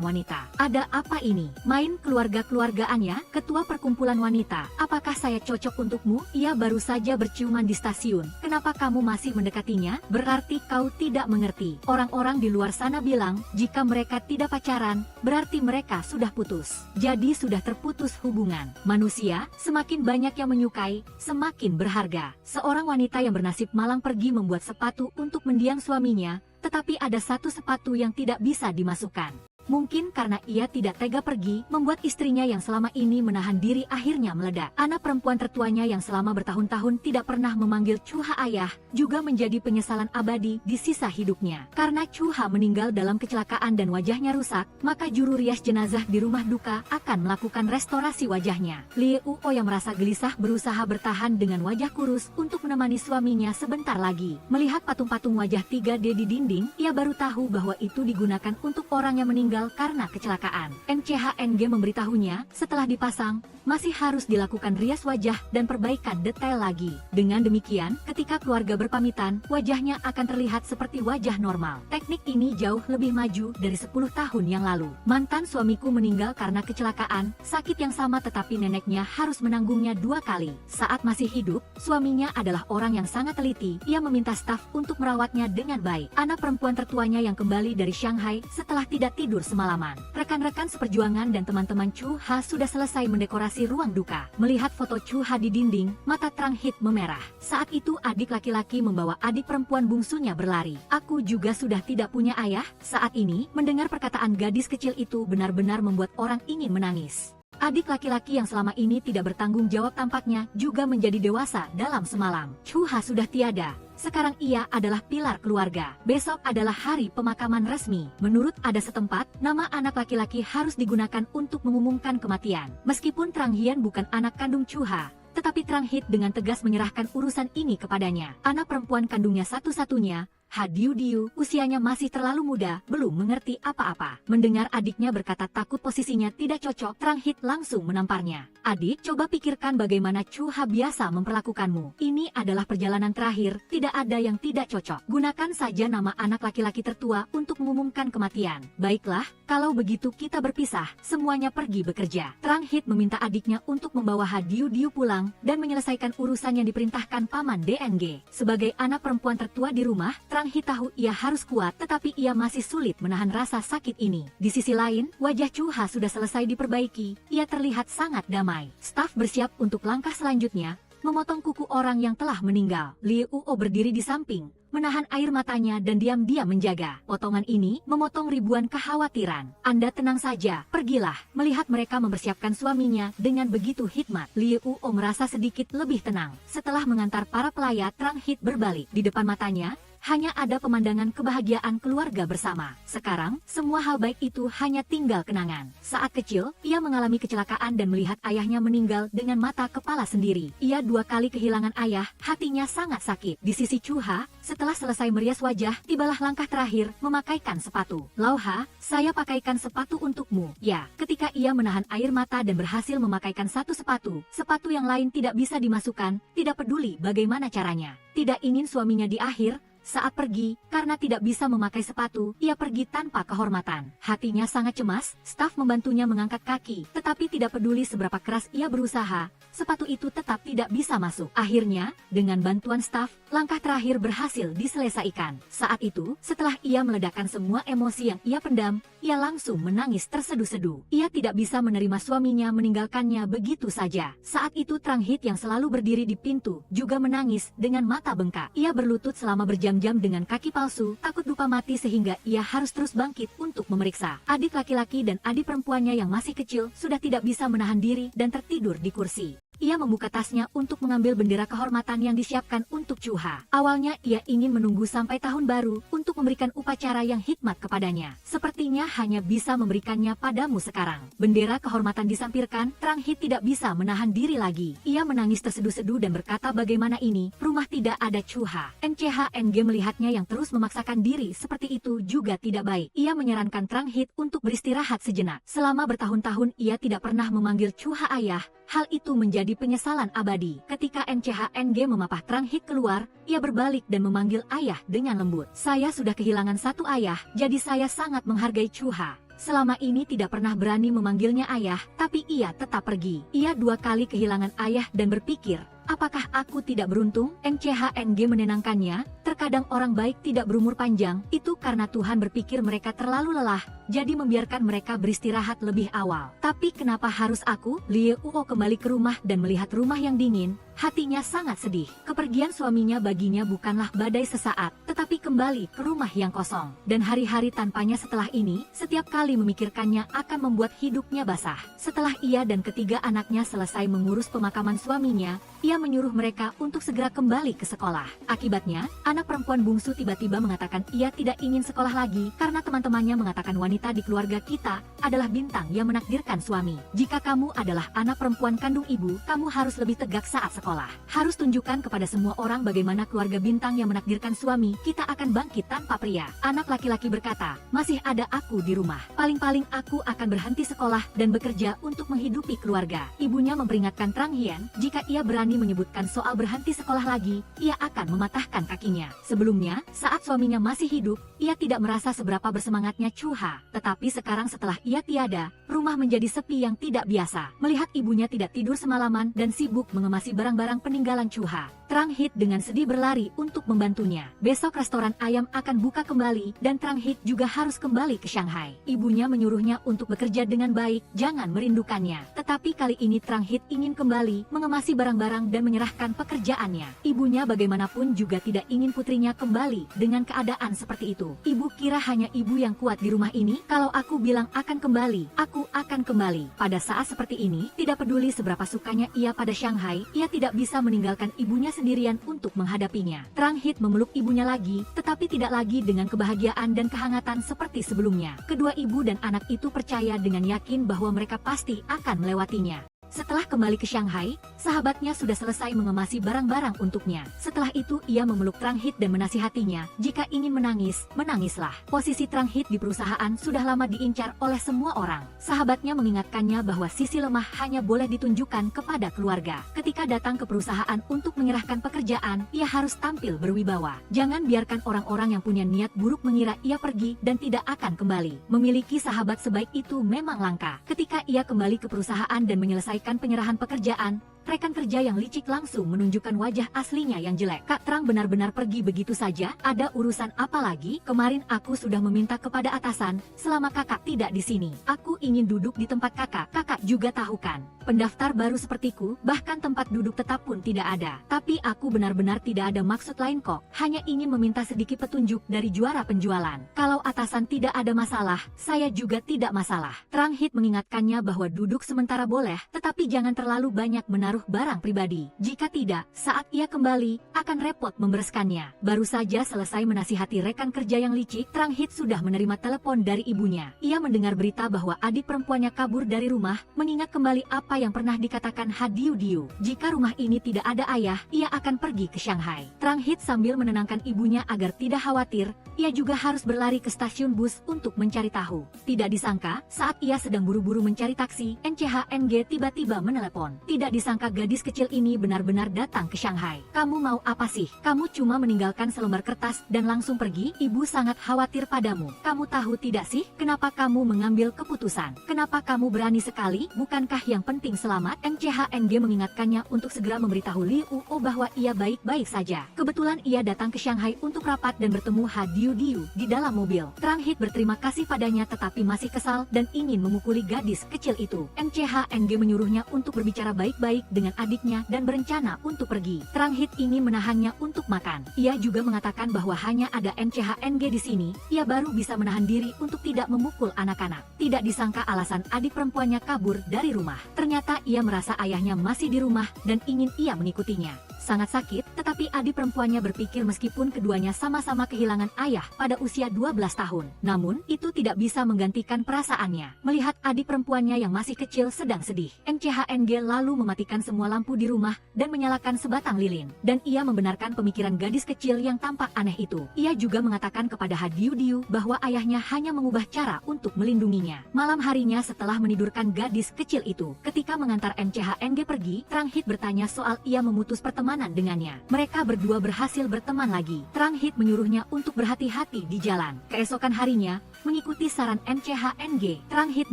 A: wanita. Ada apa ini? Main keluarga-keluargaannya, ketua perkumpulan wanita. Apakah saya cocok untukmu? Ia baru saja berciuman di stasiun. Kenapa kamu masih mendekatinya? Berarti kau tidak mengerti. Orang-orang di luar sana bilang, jika mereka tidak pacaran, berarti mereka sudah putus. Jadi sudah terputus hubungan. Manusia, semakin banyak yang menyukai, semakin berharga. Seorang wanita yang bernasib malang pergi membuat sepatu untuk mendiang suaminya, tetapi ada satu sepatu yang tidak bisa dimasukkan. Mungkin karena ia tidak tega pergi, membuat istrinya yang selama ini menahan diri akhirnya meledak. Anak perempuan tertuanya yang selama bertahun-tahun tidak pernah memanggil Chuha ayah, juga menjadi penyesalan abadi di sisa hidupnya. Karena Chuha meninggal dalam kecelakaan dan wajahnya rusak, maka juru rias jenazah di rumah duka akan melakukan restorasi wajahnya. Lie Uo yang merasa gelisah berusaha bertahan dengan wajah kurus untuk menemani suaminya sebentar lagi. Melihat patung-patung wajah 3D di dinding, ia baru tahu bahwa itu digunakan untuk orang yang meninggal karena kecelakaan. NCHNG memberitahunya, setelah dipasang, masih harus dilakukan rias wajah dan perbaikan detail lagi. Dengan demikian, ketika keluarga berpamitan, wajahnya akan terlihat seperti wajah normal. Teknik ini jauh lebih maju dari 10 tahun yang lalu. Mantan suamiku meninggal karena kecelakaan, sakit yang sama tetapi neneknya harus menanggungnya 2 kali. Saat masih hidup, suaminya adalah orang yang sangat teliti, ia meminta staf untuk merawatnya dengan baik. Anak perempuan tertuanya yang kembali dari Shanghai setelah tidak tidur semalaman. Rekan-rekan seperjuangan dan teman-teman Chuha sudah selesai mendekorasi ruang duka. Melihat foto Chuha di dinding, mata Trang Hit memerah. Saat itu adik laki-laki membawa adik perempuan bungsunya berlari. Aku juga sudah tidak punya ayah. Saat ini, mendengar perkataan gadis kecil itu benar-benar membuat orang ingin menangis. Adik laki-laki yang selama ini tidak bertanggung jawab tampaknya juga menjadi dewasa dalam semalam. Chuha sudah tiada. Sekarang ia adalah pilar keluarga. Besok adalah hari pemakaman resmi. Menurut adat setempat, nama anak laki-laki harus digunakan untuk mengumumkan kematian. Meskipun Trang Hian bukan anak kandung Chuha, tetapi Trang Hit dengan tegas menyerahkan urusan ini kepadanya. Anak perempuan kandungnya satu-satunya, Ha Diu, usianya masih terlalu muda, belum mengerti apa-apa. Mendengar adiknya berkata takut posisinya tidak cocok, Trang Hit langsung menamparnya. Adik, coba pikirkan bagaimana Chuha biasa memperlakukanmu. Ini adalah perjalanan terakhir, tidak ada yang tidak cocok. Gunakan saja nama anak laki-laki tertua untuk mengumumkan kematian. Baiklah, kalau begitu kita berpisah, semuanya pergi bekerja. Trang Hit meminta adiknya untuk membawa Ha Diu pulang dan menyelesaikan urusan yang diperintahkan paman DNG. Sebagai anak perempuan tertua di rumah, Trang Hit tahu ia harus kuat, tetapi ia masih sulit menahan rasa sakit ini. Di sisi lain, wajah Chuha sudah selesai diperbaiki, ia terlihat sangat damai. Staf bersiap untuk langkah selanjutnya, memotong kuku orang yang telah meninggal. Lie Uo berdiri di samping, menahan air matanya dan diam-diam menjaga. Potongan ini memotong ribuan kekhawatiran. Anda tenang saja, pergilah. Melihat mereka mempersiapkan suaminya dengan begitu hikmat, Lie Uo merasa sedikit lebih tenang. Setelah mengantar para pelayat, Trang Hit berbalik. Di depan matanya, hanya ada pemandangan kebahagiaan keluarga bersama. Sekarang, semua hal baik itu hanya tinggal kenangan. Saat kecil, ia mengalami kecelakaan dan melihat ayahnya meninggal dengan mata kepala sendiri. Ia 2 kali kehilangan ayah, hatinya sangat sakit. Di sisi Chuha, setelah selesai merias wajah, tibalah langkah terakhir, memakaikan sepatu. Lauha, saya pakaikan sepatu untukmu. Ya, ketika ia menahan air mata dan berhasil memakaikan satu sepatu, sepatu yang lain tidak bisa dimasukkan, tidak peduli bagaimana caranya. Tidak ingin suaminya di akhir, Saat pergi, karena tidak bisa memakai sepatu, ia pergi tanpa kehormatan. Hatinya sangat cemas, staf membantunya mengangkat kaki, tetapi tidak peduli seberapa keras ia berusaha, sepatu itu tetap tidak bisa masuk. Akhirnya, dengan bantuan staf, langkah terakhir berhasil diselesaikan. Saat itu, setelah ia meledakkan semua emosi yang ia pendam, ia langsung menangis terseduh-seduh. Ia tidak bisa menerima suaminya meninggalkannya begitu saja. Saat itu Trang Hit yang selalu berdiri di pintu, juga menangis dengan mata bengkak. Ia berlutut selama berjam-jam dengan kaki palsu, takut lupa mati sehingga ia harus terus bangkit untuk memeriksa. Adik laki-laki dan adik perempuannya yang masih kecil sudah tidak bisa menahan diri dan tertidur di kursi. Ia membuka tasnya untuk mengambil bendera kehormatan yang disiapkan untuk Chuha. Awalnya ia ingin menunggu sampai tahun baru untuk memberikan upacara yang hikmat kepadanya. Sepertinya hanya bisa memberikannya padamu sekarang. Bendera kehormatan disampirkan, Trang Hit tidak bisa menahan diri lagi. Ia menangis terseduh-seduh dan berkata bagaimana ini, rumah tidak ada Chuha. NCHNG melihatnya yang terus memaksakan diri seperti itu juga tidak baik. Ia menyarankan Trang Hit untuk beristirahat sejenak. Selama bertahun-tahun ia tidak pernah memanggil Chuha ayah. Hal itu menjadi penyesalan abadi. Ketika NCHNG memapah Trang Hit keluar, ia berbalik dan memanggil ayah dengan lembut. Saya sudah kehilangan satu ayah, jadi saya sangat menghargai Chuha. Selama ini tidak pernah berani memanggilnya ayah, tapi ia tetap pergi. Ia 2 kali kehilangan ayah dan berpikir, apakah aku tidak beruntung? NCHNG menenangkannya, terkadang orang baik tidak berumur panjang, itu karena Tuhan berpikir mereka terlalu lelah, jadi membiarkan mereka beristirahat lebih awal. Tapi kenapa harus aku? Liu Uo kembali ke rumah dan melihat rumah yang dingin, hatinya sangat sedih. Kepergian suaminya baginya bukanlah badai sesaat, tetapi kembali ke rumah yang kosong. Dan hari-hari tanpanya setelah ini, setiap kali memikirkannya akan membuat hidupnya basah. Setelah ia dan ketiga anaknya selesai mengurus pemakaman suaminya, ia menyuruh mereka untuk segera kembali ke sekolah. Akibatnya, anak perempuan bungsu tiba-tiba mengatakan ia tidak ingin sekolah lagi karena teman-temannya mengatakan wanita di keluarga kita adalah bintang yang menakdirkan suami. Jika kamu adalah anak perempuan kandung ibu, kamu harus lebih tegak saat sekolah. Harus tunjukkan kepada semua orang bagaimana keluarga bintang yang menakdirkan suami, kita akan bangkit tanpa pria. Anak laki-laki berkata, masih ada aku di rumah. Paling-paling aku akan berhenti sekolah dan bekerja untuk menghidupi keluarga. Ibunya memperingatkan Trang Hian, jika ia berani menyebutkan soal berhenti sekolah lagi, ia akan mematahkan kakinya. Sebelumnya, saat suaminya masih hidup, ia tidak merasa seberapa bersemangatnya Chuha. Tetapi sekarang setelah ia tiada, rumah menjadi sepi yang tidak biasa. Melihat ibunya tidak tidur semalaman dan sibuk mengemasi barang-barang peninggalan Chuha, Trang Hit dengan sedih berlari untuk membantunya. Besok restoran ayam akan buka kembali dan Trang Hit juga harus kembali ke Shanghai. Ibunya menyuruhnya untuk bekerja dengan baik, jangan merindukannya. Tetapi kali ini Trang Hit ingin kembali mengemasi barang-barang dan menyerahkan pekerjaannya. Ibunya bagaimanapun juga tidak ingin putrinya kembali dengan keadaan seperti itu. Ibu kira hanya ibu yang kuat di rumah ini? Kalau aku bilang akan kembali, aku akan kembali. Pada saat seperti ini, tidak peduli seberapa sukanya ia pada Shanghai, ia tidak bisa meninggalkan ibunya sendirian untuk menghadapinya. Trang Hit memeluk ibunya lagi, tetapi tidak lagi dengan kebahagiaan dan kehangatan seperti sebelumnya. Kedua ibu dan anak itu percaya dengan yakin bahwa mereka pasti akan melewatinya. Setelah kembali ke Shanghai, sahabatnya sudah selesai mengemasi barang-barang untuknya. Setelah itu ia memeluk Trang Hit dan menasihatinya, jika ingin menangis, menangislah. Posisi Trang Hit di perusahaan sudah lama diincar oleh semua orang. Sahabatnya mengingatkannya bahwa sisi lemah hanya boleh ditunjukkan kepada keluarga. Ketika datang ke perusahaan untuk menyerahkan pekerjaan, ia harus tampil berwibawa. Jangan biarkan orang-orang yang punya niat buruk mengira ia pergi dan tidak akan kembali. Memiliki sahabat sebaik itu memang langka. Ketika ia kembali ke perusahaan dan menyelesaikan penyerahan pekerjaan, rekan kerja yang licik langsung menunjukkan wajah aslinya yang jelek. Kak Trang benar-benar pergi begitu saja? Ada urusan apa lagi? Kemarin aku sudah meminta kepada atasan, selama kakak tidak di sini, aku ingin duduk di tempat kakak. Kakak juga tahu kan, pendaftar baru sepertiku, bahkan tempat duduk tetap pun tidak ada. Tapi aku benar-benar tidak ada maksud lain kok, hanya ingin meminta sedikit petunjuk dari juara penjualan. Kalau atasan tidak ada masalah, saya juga tidak masalah. Trang Hit mengingatkannya bahwa duduk sementara boleh, tetapi jangan terlalu banyak menaruh barang pribadi. Jika tidak, saat ia kembali, akan repot membereskannya. Baru saja selesai menasihati rekan kerja yang licik, Trang Hit sudah menerima telepon dari ibunya. Ia mendengar berita bahwa adik perempuannya kabur dari rumah, mengingat kembali apa yang pernah dikatakan Hadiu Diu. Jika rumah ini tidak ada ayah, ia akan pergi ke Shanghai. Trang Hit sambil menenangkan ibunya agar tidak khawatir, ia juga harus berlari ke stasiun bus untuk mencari tahu. Tidak disangka, saat ia sedang buru-buru mencari taksi, NCHNG tiba-tiba menelepon. Tidak disangka menyangka gadis kecil ini benar-benar datang ke Shanghai. Kamu mau apa sih? Kamu cuma meninggalkan selembar kertas dan langsung pergi? Ibu sangat khawatir padamu. Kamu tahu tidak sih, kenapa kamu mengambil keputusan? Kenapa kamu berani sekali? Bukankah yang penting selamat? MCHNG mengingatkannya untuk segera memberitahu Liu Uo bahwa ia baik-baik saja. Kebetulan ia datang ke Shanghai untuk rapat dan bertemu Hadiu Diu di dalam mobil. Trang Hit berterima kasih padanya tetapi masih kesal dan ingin memukuli gadis kecil itu. MCHNG menyuruhnya untuk berbicara baik-baik dengan adiknya dan berencana untuk pergi. Trang Hit ingin menahannya untuk makan. Ia juga mengatakan bahwa hanya ada MCHNG di sini, ia baru bisa menahan diri untuk tidak memukul anak-anak. Tidak disangka alasan adik perempuannya kabur dari rumah. Ternyata ia merasa ayahnya masih di rumah dan ingin ia mengikutinya. Sangat sakit, tetapi adik perempuannya berpikir meskipun keduanya sama-sama kehilangan ayah pada usia 12 tahun. Namun, itu tidak bisa menggantikan perasaannya. Melihat adik perempuannya yang masih kecil sedang sedih, MCHNG lalu mematikan semua lampu di rumah dan menyalakan sebatang lilin. Dan ia membenarkan pemikiran gadis kecil yang tampak aneh itu. Ia juga mengatakan kepada Hadiu Diu bahwa ayahnya hanya mengubah cara untuk melindunginya. Malam harinya setelah menidurkan gadis kecil itu, ketika mengantar MCHNG pergi, Trang Hit bertanya soal ia memutus pertemanan dengannya. Mereka berdua berhasil berteman lagi. Trang Hit menyuruhnya untuk berhati-hati di jalan. Keesokan harinya, mengikuti saran MCHNG, Trang Hit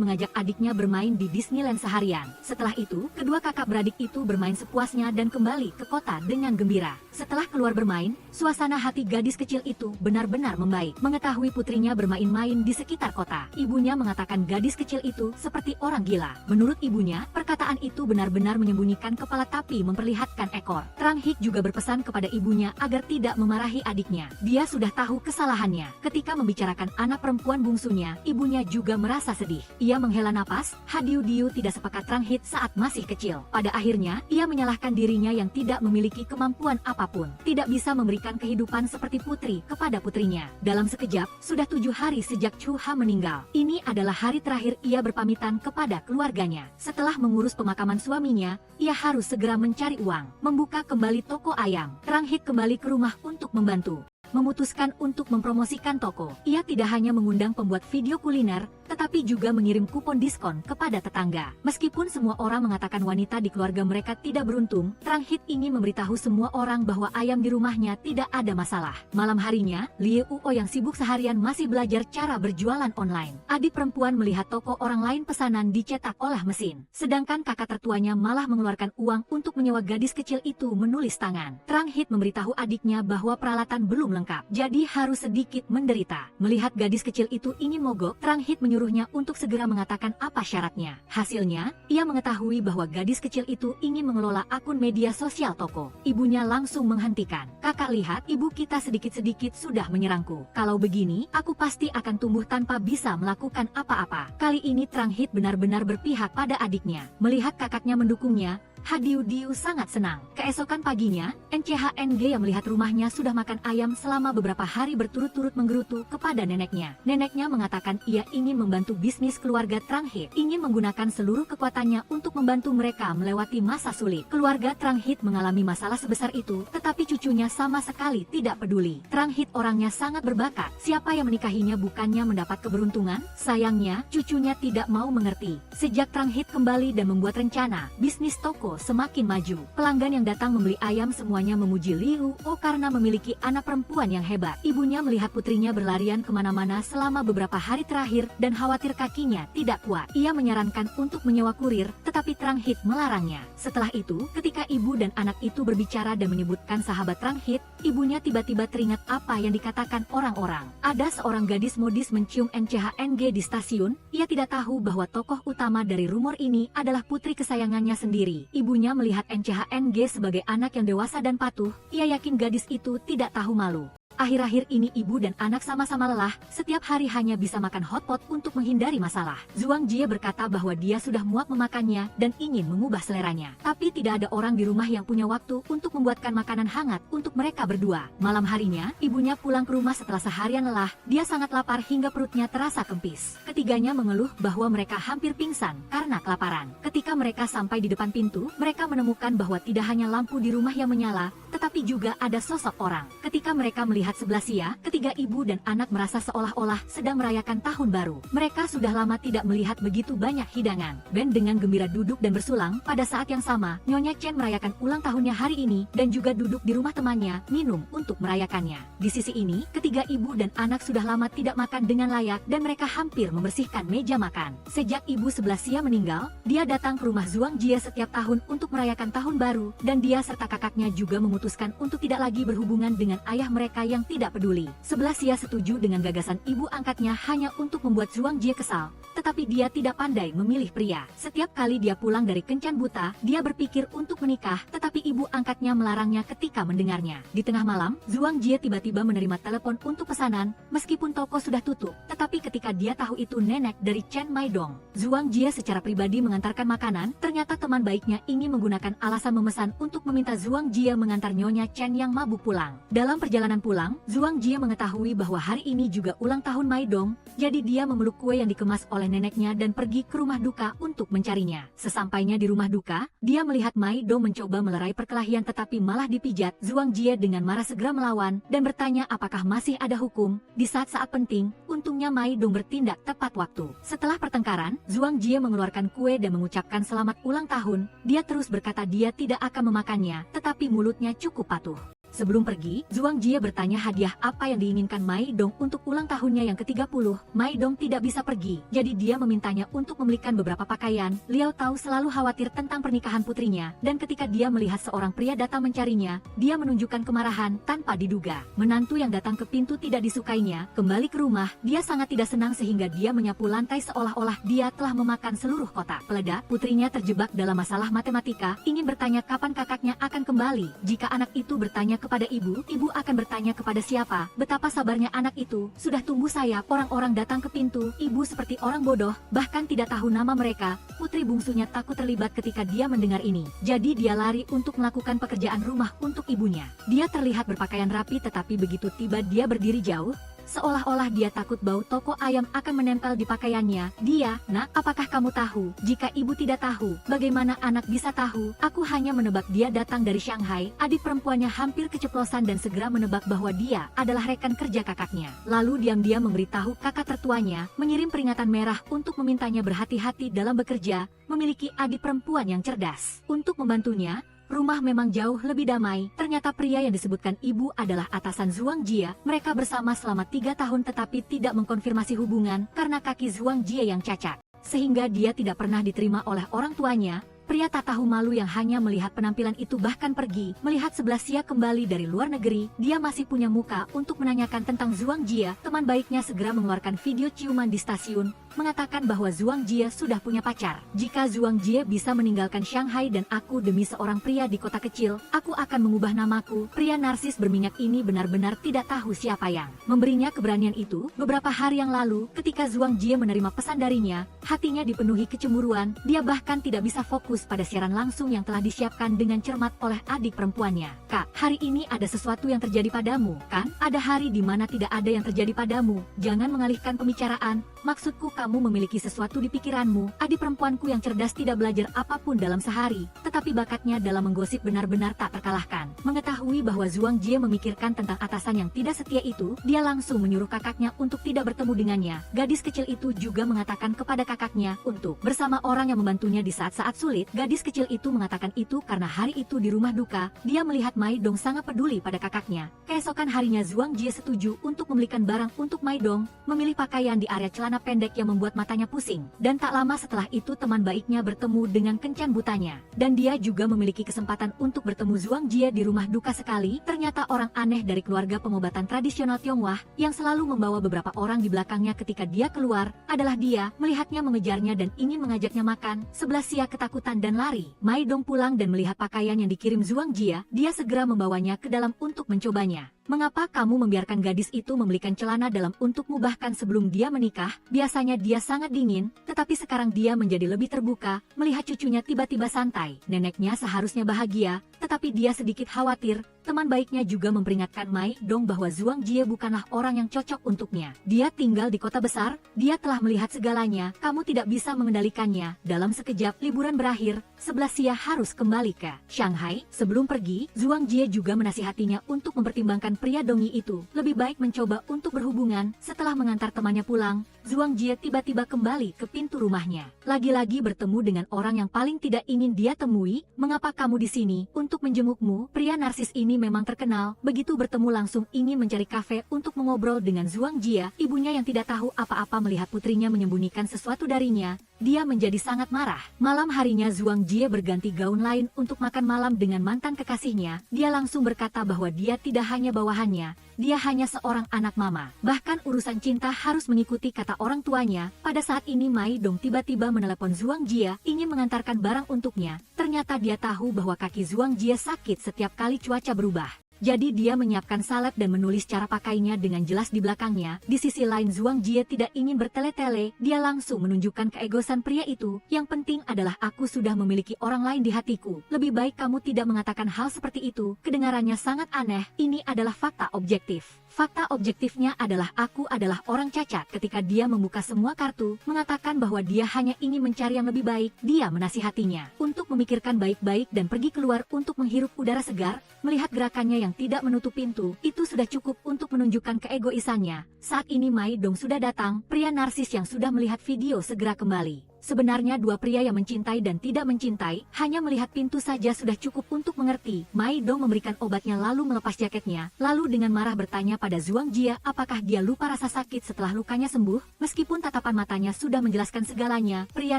A: mengajak adiknya bermain di Disneyland seharian. Setelah itu, kedua kakak beradik itu bermain sepuasnya dan kembali ke kota dengan gembira. Setelah keluar bermain, suasana hati gadis kecil itu benar-benar membaik. Mengetahui putrinya bermain-main di sekitar kota, ibunya mengatakan gadis kecil itu seperti orang gila. Menurut ibunya, perkataan itu benar-benar menyembunyikan kepala tapi memperlihatkan ekor. Trang Hit juga berpesan kepada ibunya agar tidak memarahi adiknya. Dia sudah tahu kesalahannya. Ketika membicarakan anak perempuan bungsunya, ibunya juga merasa sedih. Ia menghela napas. Hadiu Diu tidak sepakat Trang Hit saat masih kecil. Pada akhirnya, ia menyalahkan dirinya yang tidak memiliki kemampuan apapun. Tidak bisa memberikan kehidupan seperti putri kepada putrinya. Dalam sekejap, sudah 7 hari sejak Chu Ha meninggal. Ini adalah hari terakhir ia berpamitan kepada keluarganya. Setelah mengurus pemakaman suaminya, ia harus segera mencari uang. Membuka kembali toko ayam. Trang Hit kembali ke rumah untuk membantu. Memutuskan untuk mempromosikan toko. Ia tidak hanya mengundang pembuat video kuliner, tetapi juga mengirim kupon diskon kepada tetangga. Meskipun semua orang mengatakan wanita di keluarga mereka tidak beruntung, Trang Hit ingin memberitahu semua orang bahwa ayam di rumahnya tidak ada masalah. Malam harinya, Liu Uo yang sibuk seharian masih belajar cara berjualan online. Adik perempuan melihat toko orang lain pesanan dicetak oleh mesin. Sedangkan kakak tertuanya malah mengeluarkan uang untuk menyewa gadis kecil itu menulis tangan. Trang Hit memberitahu adiknya bahwa peralatan belum lengkap, jadi harus sedikit menderita. Melihat gadis kecil itu ingin mogok, Trang Hit menyuruhnya untuk segera mengatakan apa syaratnya. Hasilnya, ia mengetahui bahwa gadis kecil itu ingin mengelola akun media sosial toko. Ibunya langsung menghentikan. Kakak, lihat, ibu kita sedikit-sedikit sudah menyerangku. Kalau begini, aku pasti akan tumbuh tanpa bisa melakukan apa-apa. Kali ini Trang Hit benar-benar berpihak pada adiknya. Melihat kakaknya mendukungnya, Hadiu Diu sangat senang. Keesokan paginya, MCHNG yang melihat rumahnya sudah makan ayam selama beberapa hari berturut-turut menggerutu kepada neneknya. Neneknya mengatakan ia ingin membantu bisnis keluarga Trang Hit, ingin menggunakan seluruh kekuatannya untuk membantu mereka melewati masa sulit. Keluarga Trang Hit mengalami masalah sebesar itu, tetapi cucunya sama sekali tidak peduli. Trang Hit orangnya sangat berbakat. Siapa yang menikahinya bukannya mendapat keberuntungan? Sayangnya, cucunya tidak mau mengerti. Sejak Trang Hit kembali dan membuat rencana, bisnis toko semakin maju. Pelanggan yang datang membeli ayam semuanya memuji Liu Uo karena memiliki anak perempuan yang hebat. Ibunya melihat putrinya berlarian kemana-mana selama beberapa hari terakhir dan khawatir kakinya tidak kuat. Ia menyarankan untuk menyewa kurir, tetapi Trang Hit melarangnya. Setelah itu, ketika ibu dan anak itu berbicara dan menyebutkan sahabat Trang Hit, ibunya tiba-tiba teringat apa yang dikatakan orang-orang. Ada seorang gadis modis mencium MCHNG di stasiun. Ia tidak tahu bahwa tokoh utama dari rumor ini adalah putri kesayangannya sendiri. Ibunya melihat MCHNG sebagai anak yang dewasa dan patuh. Ia yakin gadis itu tidak tahu malu. Akhir-akhir ini ibu dan anak sama-sama lelah, setiap hari hanya bisa makan hotpot untuk menghindari masalah. Zhuang Jie berkata bahwa dia sudah muak memakannya dan ingin mengubah seleranya. Tapi tidak ada orang di rumah yang punya waktu untuk membuatkan makanan hangat untuk mereka berdua. Malam harinya, ibunya pulang ke rumah setelah seharian lelah. Dia sangat lapar hingga perutnya terasa kempis. Ketiganya mengeluh bahwa mereka hampir pingsan karena kelaparan. Ketika mereka sampai di depan pintu, mereka menemukan bahwa tidak hanya lampu di rumah yang menyala, tetapi juga ada sosok orang. Ketika mereka melihat melihat sebelah Xia, ketiga ibu dan anak merasa seolah-olah sedang merayakan tahun baru. Mereka sudah lama tidak melihat begitu banyak hidangan. Ben dengan gembira duduk dan bersulang. Pada saat yang sama, Nyonya Chen merayakan ulang tahunnya hari ini dan juga duduk di rumah temannya, minum untuk merayakannya. Di sisi ini, ketiga ibu dan anak sudah lama tidak makan dengan layak dan mereka hampir membersihkan meja makan. Sejak ibu sebelah Xia meninggal, dia datang ke rumah Zhuang Jie setiap tahun untuk merayakan tahun baru dan dia serta kakaknya juga memutuskan untuk tidak lagi berhubungan dengan ayah mereka yang tidak peduli. Sebelah Xia setuju dengan gagasan ibu angkatnya hanya untuk membuat Zhuang Jie kesal, tetapi dia tidak pandai memilih pria. Setiap kali dia pulang dari kencan buta, dia berpikir untuk menikah, tetapi ibu angkatnya melarangnya ketika mendengarnya. Di tengah malam, Zhuang Jie tiba-tiba menerima telepon untuk pesanan, meskipun toko sudah tutup, tetapi ketika dia tahu itu nenek dari Chen Maidong, Zhuang Jie secara pribadi mengantarkan makanan. Ternyata teman baiknya ingin menggunakan alasan memesan untuk meminta Zhuang Jie mengantar Nyonya Chen yang mabuk pulang. Dalam perjalanan pulang, Zhuang Jie mengetahui bahwa hari ini juga ulang tahun Maidong, jadi dia memeluk kue yang dikemas oleh neneknya dan pergi ke rumah duka untuk mencarinya. Sesampainya di rumah duka, dia melihat Maidong mencoba melerai perkelahian tetapi malah dipijat. Zhuang Jie dengan marah segera melawan dan bertanya apakah masih ada hukum. Di saat-saat penting, untungnya Maidong bertindak tepat waktu. Setelah pertengkaran, Zhuang Jie mengeluarkan kue dan mengucapkan selamat ulang tahun. Dia terus berkata dia tidak akan memakannya, tetapi mulutnya cukup patuh. Sebelum pergi, Zhuang Jie bertanya hadiah apa yang diinginkan Maidong untuk ulang tahunnya yang ke-30. Maidong tidak bisa pergi, jadi dia memintanya untuk membelikan beberapa pakaian. Liao Tao selalu khawatir tentang pernikahan putrinya, dan ketika dia melihat seorang pria datang mencarinya, dia menunjukkan kemarahan tanpa diduga. Menantu yang datang ke pintu tidak disukainya. Kembali ke rumah, dia sangat tidak senang sehingga dia menyapu lantai seolah-olah dia telah memakan seluruh kota. Peledak, putrinya terjebak dalam masalah matematika, ingin bertanya kapan kakaknya akan kembali. Jika anak itu bertanya kepada ibu akan bertanya kepada siapa. Betapa sabarnya anak itu, sudah tumbuh sayap. Orang-orang datang ke pintu, ibu seperti orang bodoh, bahkan tidak tahu nama mereka. Putri bungsunya takut terlibat ketika dia mendengar ini. Jadi dia lari untuk melakukan pekerjaan rumah untuk ibunya. Dia terlihat berpakaian rapi tetapi begitu tiba dia berdiri jauh, seolah-olah dia takut bau toko ayam akan menempel di pakaiannya. Dia, "Nak, apakah kamu tahu? Jika ibu tidak tahu, bagaimana anak bisa tahu? Aku hanya menebak dia datang dari Shanghai." Adik perempuannya hampir keceplosan dan segera menebak bahwa dia adalah rekan kerja kakaknya. Lalu diam-diam memberitahu kakak tertuanya, mengirim peringatan merah untuk memintanya berhati-hati dalam bekerja, memiliki adik perempuan yang cerdas. Untuk membantunya, rumah memang jauh lebih damai. Ternyata pria yang disebutkan ibu adalah atasan Zhuang Jie. Mereka bersama selama 3 tahun tetapi tidak mengkonfirmasi hubungan karena kaki Zhuang Jie yang cacat, sehingga dia tidak pernah diterima oleh orang tuanya. Pria tak tahu malu yang hanya melihat penampilan itu bahkan pergi melihat sebelah Xia kembali dari luar negeri. Dia masih punya muka untuk menanyakan tentang Zhuang Jie. Teman baiknya segera mengeluarkan video ciuman di stasiun, mengatakan bahwa Zhuang Jie sudah punya pacar. Jika Zhuang Jie bisa meninggalkan Shanghai dan aku demi seorang pria di kota kecil, aku akan mengubah namaku. Pria narsis berminyak ini benar-benar tidak tahu siapa yang memberinya keberanian itu. Beberapa hari yang lalu, ketika Zhuang Jie menerima pesan darinya, hatinya dipenuhi kecemburuan. Dia bahkan tidak bisa fokus pada siaran langsung yang telah disiapkan dengan cermat oleh adik perempuannya. "Kak, hari ini ada sesuatu yang terjadi padamu, kan? Ada hari di mana tidak ada yang terjadi padamu. Jangan mengalihkan pembicaraan. Maksudku kamu memiliki sesuatu di pikiranmu." Adik perempuanku yang cerdas tidak belajar apapun dalam sehari, tetapi bakatnya dalam menggosip benar-benar tak terkalahkan. Mengetahui bahwa Zhuang Jie memikirkan tentang atasan yang tidak setia itu, dia langsung menyuruh kakaknya untuk tidak bertemu dengannya. Gadis kecil itu juga mengatakan kepada kakaknya untuk bersama orang yang membantunya di saat-saat sulit. Gadis kecil itu mengatakan itu karena hari itu di rumah duka, dia melihat Maidong sangat peduli pada kakaknya. Keesokan harinya Zhuang Jie setuju untuk membelikan barang untuk Maidong, memilih pakaian di area celana pendek yang membuat matanya pusing. Dan tak lama setelah itu teman baiknya bertemu dengan kencan butanya. Dan dia juga memiliki kesempatan untuk bertemu Zhuang Jie di rumah duka sekali. Ternyata orang aneh dari keluarga pengobatan tradisional Tionghoa, yang selalu membawa beberapa orang di belakangnya ketika dia keluar, adalah dia. Melihatnya mengejarnya dan ingin mengajaknya makan, sebelah Xia ketakutan dan lari. Maidong pulang dan melihat pakaian yang dikirim Zhuang Jie, dia segera membawanya ke dalam untuk mencobanya. "Mengapa kamu membiarkan gadis itu membelikan celana dalam untuk mubahkan sebelum dia menikah? Biasanya dia sangat dingin, tetapi sekarang dia menjadi lebih terbuka, melihat cucunya tiba-tiba santai." Neneknya seharusnya bahagia, tetapi dia sedikit khawatir. Teman baiknya juga memperingatkan Mai Dong bahwa Zhuang Jie bukanlah orang yang cocok untuknya. Dia tinggal di kota besar, dia telah melihat segalanya, kamu tidak bisa mengendalikannya. Dalam sekejap liburan berakhir, 11 Sia harus kembali ke Shanghai. Sebelum pergi, Zhuang Jie juga menasihatinya untuk mempertimbangkan pria dongi itu. Lebih baik mencoba untuk berhubungan. Setelah mengantar temannya pulang, Zhuang Jie tiba-tiba kembali ke pintu rumahnya. Lagi-lagi bertemu dengan orang yang paling tidak ingin dia temui. Mengapa kamu di sini? Untuk menjengukmu. Pria narsis ini memang terkenal. Begitu bertemu langsung ingin mencari kafe untuk mengobrol dengan Zhuang Jie. Ibunya yang tidak tahu apa-apa melihat putrinya menyembunyikan sesuatu darinya. Dia menjadi sangat marah. Malam harinya Zhuang Jie berganti gaun lain untuk makan malam dengan mantan kekasihnya. Dia langsung berkata bahwa dia tidak hanya bawahannya, dia hanya seorang anak mama. Bahkan urusan cinta harus mengikuti kata orang tuanya. Pada saat ini Mai Dong tiba-tiba menelepon Zhuang Jie, ingin mengantarkan barang untuknya. Ternyata dia tahu bahwa kaki Zhuang Jie sakit setiap kali cuaca berubah. Jadi dia menyiapkan salep dan menulis cara pakainya dengan jelas di belakangnya. Di sisi lain Zhuang Jie tidak ingin bertele-tele, dia langsung menunjukkan keegosan pria itu. Yang penting adalah aku sudah memiliki orang lain di hatiku. Lebih baik kamu tidak mengatakan hal seperti itu. Kedengarannya sangat aneh, ini adalah fakta objektif. Fakta objektifnya adalah aku adalah orang cacat. Ketika dia membuka semua kartu, mengatakan bahwa dia hanya ingin mencari yang lebih baik, dia menasihatinya untuk memikirkan baik-baik dan pergi keluar untuk menghirup udara segar. Melihat gerakannya yang tidak menutup pintu, itu sudah cukup untuk menunjukkan keegoisannya. Saat ini Mai Dong sudah datang, pria narsis yang sudah melihat video segera kembali. Sebenarnya dua pria yang mencintai dan tidak mencintai, hanya melihat pintu saja sudah cukup untuk mengerti. Mai Dong memberikan obatnya lalu melepas jaketnya, lalu dengan marah bertanya pada Zhuang Jie apakah dia lupa rasa sakit setelah lukanya sembuh. Meskipun tatapan matanya sudah menjelaskan segalanya, pria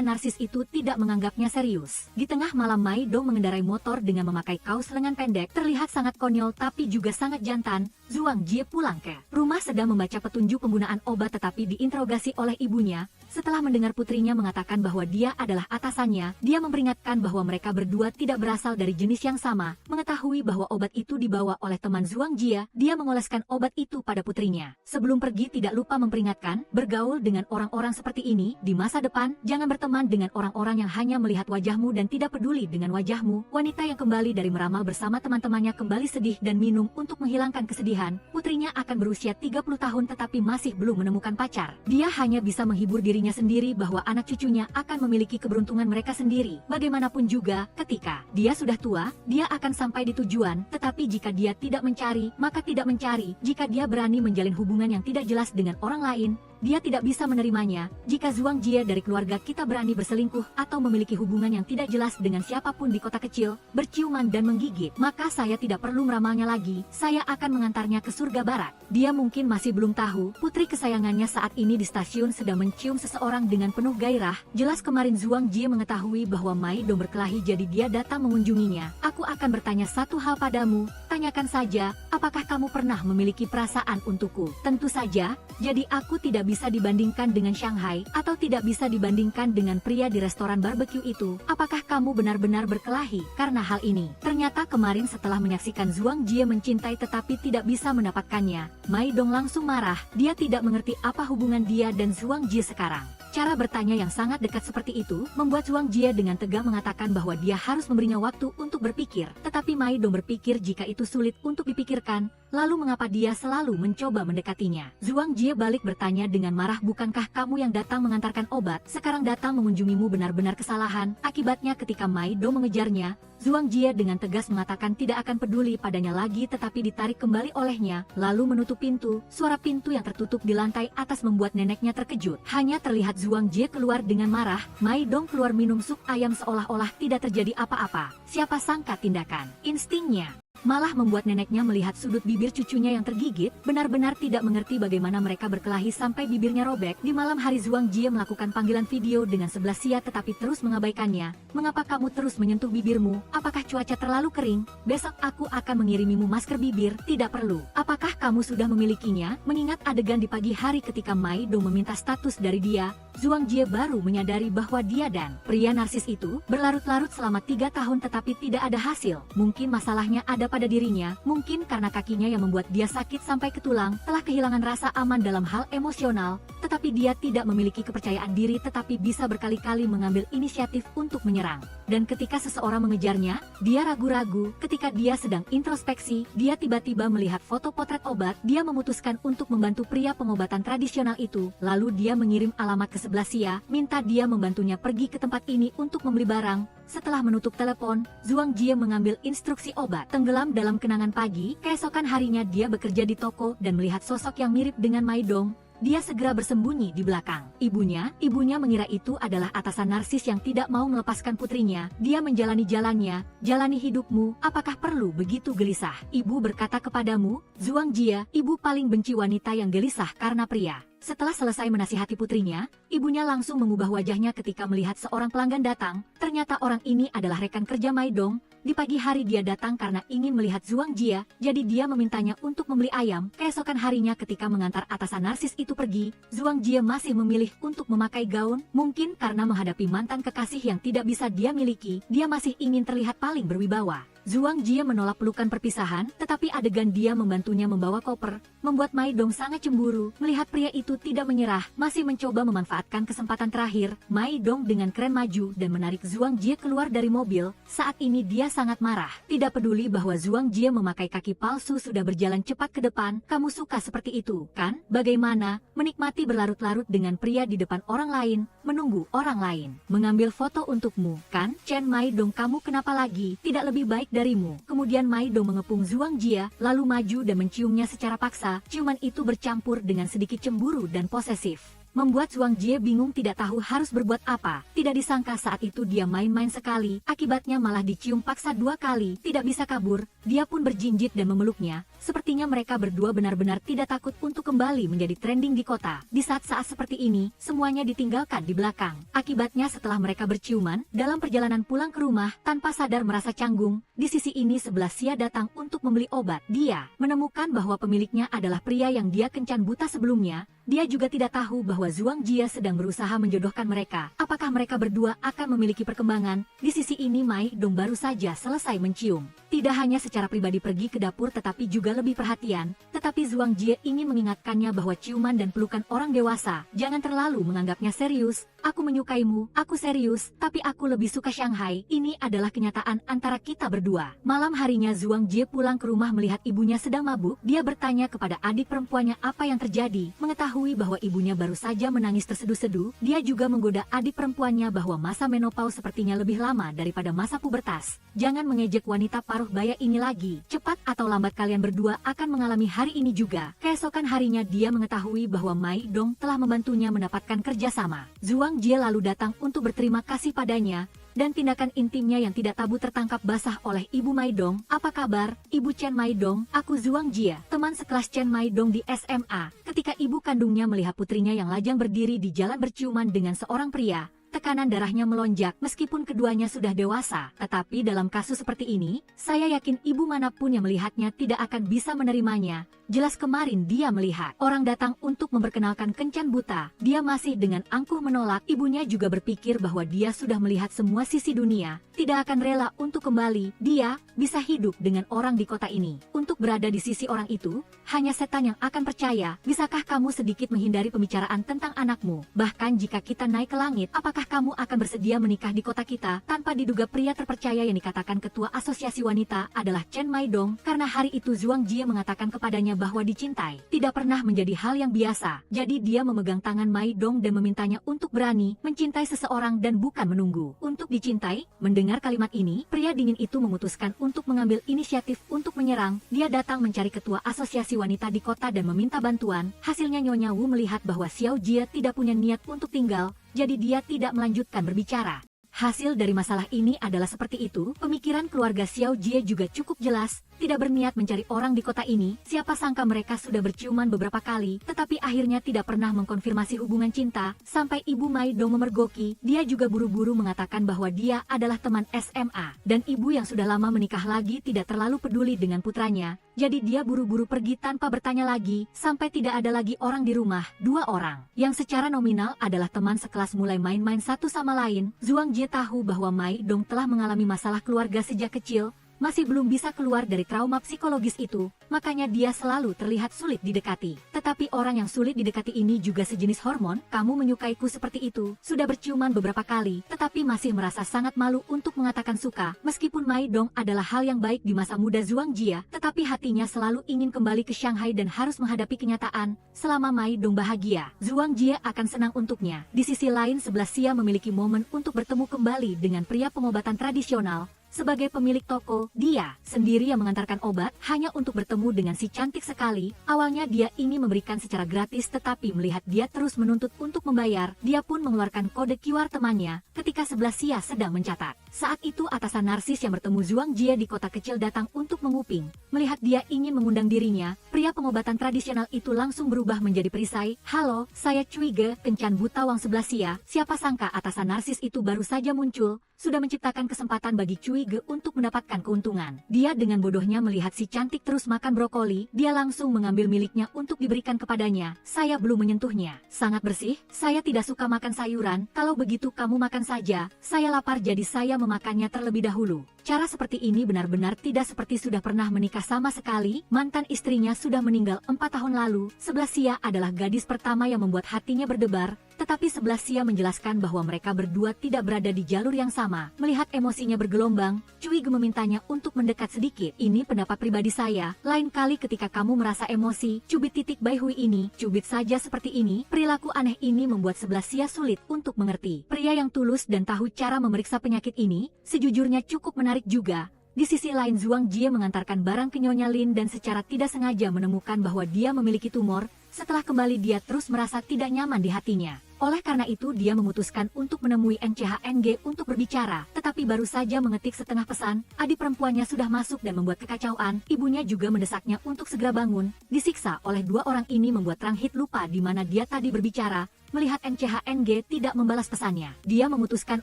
A: narsis itu tidak menganggapnya serius. Di tengah malam Mai Dong mengendarai motor dengan memakai kaos lengan pendek, terlihat sangat konyol tapi juga sangat jantan. Zhuang Jie pulang ke rumah sedang membaca petunjuk penggunaan obat tetapi diinterogasi oleh ibunya. Setelah mendengar putrinya mengatakan bahwa dia adalah atasannya, dia memperingatkan bahwa mereka berdua tidak berasal dari jenis yang sama. Mengetahui bahwa obat itu dibawa oleh teman Zhuang Jie, dia mengoleskan obat itu pada putrinya. Sebelum pergi tidak lupa memperingatkan, bergaul dengan orang-orang seperti ini, di masa depan, jangan berteman dengan orang-orang yang hanya melihat wajahmu dan tidak peduli dengan wajahmu. Wanita yang kembali dari meramal bersama teman-temannya kembali sedih dan minum untuk menghilangkan kesedihan. Putrinya akan berusia 30 tahun tetapi masih belum menemukan pacar. Dia hanya bisa menghibur dirinya sendiri bahwa anak cucunya akan memiliki keberuntungan mereka sendiri. Bagaimanapun juga, ketika dia sudah tua, dia akan sampai di tujuan. Tetapi jika dia tidak mencari, maka tidak mencari. Jika dia berani menjalin hubungan yang tidak jelas dengan orang lain, dia tidak bisa menerimanya. Jika Zhuang Jie dari keluarga kita berani berselingkuh atau memiliki hubungan yang tidak jelas dengan siapapun di kota kecil, berciuman dan menggigit, maka saya tidak perlu meramalnya lagi. Saya akan mengantarnya ke surga barat. Dia mungkin masih belum tahu, putri kesayangannya saat ini di stasiun sedang mencium seseorang dengan penuh gairah. Jelas kemarin Zhuang Jie mengetahui bahwa Mai Dong berkelahi jadi dia datang mengunjunginya. Aku akan bertanya satu hal padamu, tanyakan saja, apakah kamu pernah memiliki perasaan untukku? Tentu saja, jadi aku tidak bisa dibandingkan dengan Shanghai, atau tidak bisa dibandingkan dengan pria di restoran barbecue itu. Apakah kamu benar-benar berkelahi karena hal ini? Ternyata kemarin setelah menyaksikan Zhuang Jie mencintai tetapi tidak bisa mendapatkannya, Mai Dong langsung marah. Dia tidak mengerti apa hubungan dia dan Zhuang Jie sekarang. Cara bertanya yang sangat dekat seperti itu, membuat Zhuang Jie dengan tegang mengatakan bahwa dia harus memberinya waktu untuk berpikir. Tetapi Mai Dong berpikir jika itu sulit untuk dipikirkan, lalu mengapa dia selalu mencoba mendekatinya. Zhuang Jie balik bertanya dengan marah, bukankah kamu yang datang mengantarkan obat, sekarang datang mengunjungimu benar-benar kesalahan. Akibatnya ketika Mai Dong mengejarnya, Zhuang Jie dengan tegas mengatakan tidak akan peduli padanya lagi tetapi ditarik kembali olehnya, lalu menutup pintu. Suara pintu yang tertutup di lantai atas membuat neneknya terkejut. Hanya terlihat Zhuang Jie keluar dengan marah, Mai Dong keluar minum sup ayam seolah-olah tidak terjadi apa-apa. Siapa sangka tindakan instingnya malah membuat neneknya melihat sudut bibir cucunya yang tergigit, benar-benar tidak mengerti bagaimana mereka berkelahi sampai bibirnya robek. Di malam hari Zhuang Jie melakukan panggilan video dengan 11 Sia tetapi terus mengabaikannya. Mengapa kamu terus menyentuh bibirmu? Apakah cuaca terlalu kering? Besok aku akan mengirimimu masker bibir. Tidak perlu. Apakah kamu sudah memilikinya? Mengingat adegan di pagi hari ketika Mai Dong meminta status dari dia, Zhuang Jie baru menyadari bahwa dia dan pria narsis itu berlarut-larut selama 3 tahun tetapi tidak ada hasil. Mungkin masalahnya ada pada dirinya, mungkin karena kakinya yang membuat dia sakit sampai ke tulang, telah kehilangan rasa aman dalam hal emosional, tetapi dia tidak memiliki kepercayaan diri tetapi bisa berkali-kali mengambil inisiatif untuk menyerang. Dan ketika seseorang mengejarnya, dia ragu-ragu. Ketika dia sedang introspeksi, dia tiba-tiba melihat foto potret obat. Dia memutuskan untuk membantu pria pengobatan tradisional itu. Lalu dia mengirim alamat ke sebelah Xia, minta dia membantunya pergi ke tempat ini untuk membeli barang. Setelah menutup telepon, Zhuang Jie mengambil instruksi obat. Tenggelam dalam kenangan pagi, keesokan harinya dia bekerja di toko dan melihat sosok yang mirip dengan Mai Dong. Dia segera bersembunyi di belakang. Ibunya mengira itu adalah atasan narsis yang tidak mau melepaskan putrinya. Dia menjalani jalannya, jalani hidupmu, apakah perlu begitu gelisah? Ibu berkata kepadamu, Zhuang Jie, ibu paling benci wanita yang gelisah karena pria. Setelah selesai menasihati putrinya, ibunya langsung mengubah wajahnya ketika melihat seorang pelanggan datang. Ternyata orang ini adalah rekan kerja Mai Dong. Di pagi hari dia datang karena ingin melihat Zhuang Jie, jadi dia memintanya untuk membeli ayam. Keesokan harinya ketika mengantar atasan narsis itu pergi, Zhuang Jie masih memilih untuk memakai gaun. Mungkin karena menghadapi mantan kekasih yang tidak bisa dia miliki, dia masih ingin terlihat paling berwibawa. Zhuang Jie menolak pelukan perpisahan, tetapi adegan dia membantunya membawa koper, membuat Mai Dong sangat cemburu. Melihat pria itu tidak menyerah, masih mencoba memanfaatkan kesempatan terakhir, Mai Dong dengan keren maju dan menarik Zhuang Jie keluar dari mobil. Saat ini dia sangat marah, tidak peduli bahwa Zhuang Jie memakai kaki palsu sudah berjalan cepat ke depan. Kamu suka seperti itu, kan? Bagaimana? Menikmati berlarut-larut dengan pria di depan orang lain, menunggu orang lain mengambil foto untukmu, kan? Chen Mai Dong, kamu kenapa lagi? Tidak lebih baik darimu. Kemudian Mai Dong mengepung Zhuang Jie, lalu maju dan menciumnya secara paksa. Ciuman itu bercampur dengan sedikit cemburu dan posesif, membuat Zhuang Jie bingung tidak tahu harus berbuat apa. Tidak disangka saat itu dia main-main sekali, akibatnya malah dicium paksa 2 kali. Tidak bisa kabur, dia pun berjinjit dan memeluknya. Sepertinya mereka berdua benar-benar tidak takut untuk kembali menjadi trending di kota. Di saat-saat seperti ini, semuanya ditinggalkan di belakang. Akibatnya setelah mereka berciuman, dalam perjalanan pulang ke rumah, tanpa sadar merasa canggung, di sisi ini sebelah Xia datang untuk membeli obat. Dia menemukan bahwa pemiliknya adalah pria yang dia kencan buta sebelumnya. Dia juga tidak tahu bahwa Zhuang Jie sedang berusaha menjodohkan mereka. Apakah mereka berdua akan memiliki perkembangan? Di sisi ini Mai Dong baru saja selesai mencium. Tidak hanya secara pribadi pergi ke dapur tetapi juga lebih perhatian. Tetapi Zhuang Jie ingin mengingatkannya bahwa ciuman dan pelukan orang dewasa, jangan terlalu menganggapnya serius. Aku menyukaimu, aku serius, tapi aku lebih suka Shanghai. Ini adalah kenyataan antara kita berdua. Malam harinya Zhuang Jie pulang ke rumah melihat ibunya sedang mabuk. Dia bertanya kepada adik perempuannya apa yang terjadi. Mengetahui bahwa ibunya baru saja menangis terseduh-seduh, dia juga menggoda adik perempuannya bahwa masa menopause sepertinya lebih lama daripada masa pubertas. Jangan mengejek wanita paruh baya ini lagi. Cepat atau lambat kalian berdua akan mengalami hari ini juga. Keesokan harinya dia mengetahui bahwa Mai Dong telah membantunya mendapatkan kerjasama. Zhuang Jie lalu datang untuk berterima kasih padanya, dan tindakan intimnya yang tidak tabu tertangkap basah oleh Ibu Mai Dong. Apa kabar, Ibu Chen Mai Dong? Aku Zhuang Jie, teman sekelas Chen Mai Dong di SMA. Ketika ibu kandungnya melihat putrinya yang lajang berdiri di jalan berciuman dengan seorang pria, tekanan darahnya melonjak meskipun keduanya sudah dewasa. Tetapi dalam kasus seperti ini, saya yakin ibu manapun yang melihatnya tidak akan bisa menerimanya. Jelas kemarin dia melihat orang datang untuk memperkenalkan kencan buta. Dia masih dengan angkuh menolak. Ibunya juga berpikir bahwa dia sudah melihat semua sisi dunia, tidak akan rela untuk kembali. Dia bisa hidup dengan orang di kota ini. Untuk berada di sisi orang itu, hanya setan yang akan percaya. Bisakah kamu sedikit menghindari pembicaraan tentang anakmu? Bahkan jika kita naik ke langit, apakah kamu akan bersedia menikah di kota kita? Tanpa diduga pria terpercaya yang dikatakan ketua asosiasi wanita adalah Chen Mai Dong. Karena hari itu Zhuang Jie mengatakan kepadanya bahwa dicintai tidak pernah menjadi hal yang biasa. Jadi dia memegang tangan Mai Dong dan memintanya untuk berani mencintai seseorang dan bukan menunggu untuk dicintai. Mendengar kalimat ini, pria dingin itu memutuskan untuk mengambil inisiatif untuk menyerang. Dia datang mencari ketua asosiasi wanita di kota dan meminta bantuan. Hasilnya Nyonya Wu melihat bahwa Xiao Jie tidak punya niat untuk tinggal, jadi dia tidak melanjutkan berbicara. Hasil dari masalah ini adalah seperti itu. Pemikiran keluarga Xiao Jie juga cukup jelas. tidak berniat mencari orang di kota ini. Siapa sangka mereka sudah berciuman beberapa kali, tetapi akhirnya tidak pernah mengkonfirmasi hubungan cinta. Sampai Ibu Mai Dong memergoki, dia juga buru-buru mengatakan bahwa dia adalah teman SMA. Dan ibu yang sudah lama menikah lagi tidak terlalu peduli dengan putranya. Jadi dia buru-buru pergi tanpa bertanya lagi, sampai tidak ada lagi orang di rumah. 2 orang, yang secara nominal adalah teman sekelas mulai main-main satu sama lain. Zhuang Jie tahu bahwa Mai Dong telah mengalami masalah keluarga sejak kecil, masih belum bisa keluar dari trauma psikologis itu, makanya dia selalu terlihat sulit didekati. Tetapi orang yang sulit didekati ini juga sejenis hormon. Kamu menyukaiku seperti itu, sudah berciuman beberapa kali, tetapi masih merasa sangat malu untuk mengatakan suka. Meskipun Mai Dong adalah hal yang baik di masa muda Zhuang Jie, tetapi hatinya selalu ingin kembali ke Shanghai dan harus menghadapi kenyataan. Selama Mai Dong bahagia, Zhuang Jie akan senang untuknya. Di sisi lain, sebelah Xia memiliki momen untuk bertemu kembali dengan pria pengobatan tradisional. Sebagai pemilik toko, dia sendiri yang mengantarkan obat hanya untuk bertemu dengan si cantik sekali. Awalnya dia ingin memberikan secara gratis, tetapi melihat dia terus menuntut untuk membayar, dia pun mengeluarkan kode QR temannya ketika sebelah Xia sedang mencatat. Saat itu atasan narsis yang bertemu Zhuang Jie di kota kecil datang untuk menguping. Melihat dia ingin mengundang dirinya, pria pengobatan tradisional itu langsung berubah menjadi perisai. "Halo, saya Cui Ge," kencan buta Wang sebelah Xia. Siapa sangka atasan narsis itu baru saja muncul, sudah menciptakan kesempatan bagi Cui Ge untuk mendapatkan keuntungan. Dia dengan bodohnya melihat si cantik terus makan brokoli, dia langsung mengambil miliknya untuk diberikan kepadanya. "Saya belum menyentuhnya. Sangat bersih, saya tidak suka makan sayuran. Kalau begitu kamu makan saja. Saya lapar jadi saya memakannya terlebih dahulu." Cara seperti ini benar-benar tidak seperti sudah pernah menikah sama sekali. Mantan istrinya sudah meninggal 4 tahun lalu. Sebelah Xia adalah gadis pertama yang membuat hatinya berdebar. Tetapi sebelah Xia menjelaskan bahwa mereka berdua tidak berada di jalur yang sama. Melihat emosinya bergelombang, Cui Ge memintanya untuk mendekat sedikit. "Ini pendapat pribadi saya. Lain kali ketika kamu merasa emosi, cubit titik Bai Hui ini, cubit saja seperti ini." Perilaku aneh ini membuat sebelah Xia sulit untuk mengerti. Pria yang tulus dan tahu cara memeriksa penyakit ini, sejujurnya cukup menarik juga. Di sisi lain, Zhuang Jie mengantarkan barang ke Nyonya Lin dan secara tidak sengaja menemukan bahwa dia memiliki tumor. Setelah kembali dia terus merasa tidak nyaman di hatinya. Oleh karena itu dia memutuskan untuk menemui NCHNG untuk berbicara, tetapi baru saja mengetik setengah pesan, adik perempuannya sudah masuk dan membuat kekacauan. Ibunya juga mendesaknya untuk segera bangun. Disiksa oleh 2 orang ini membuat Trang Hit lupa di mana dia tadi berbicara. Melihat NCHNG tidak membalas pesannya, dia memutuskan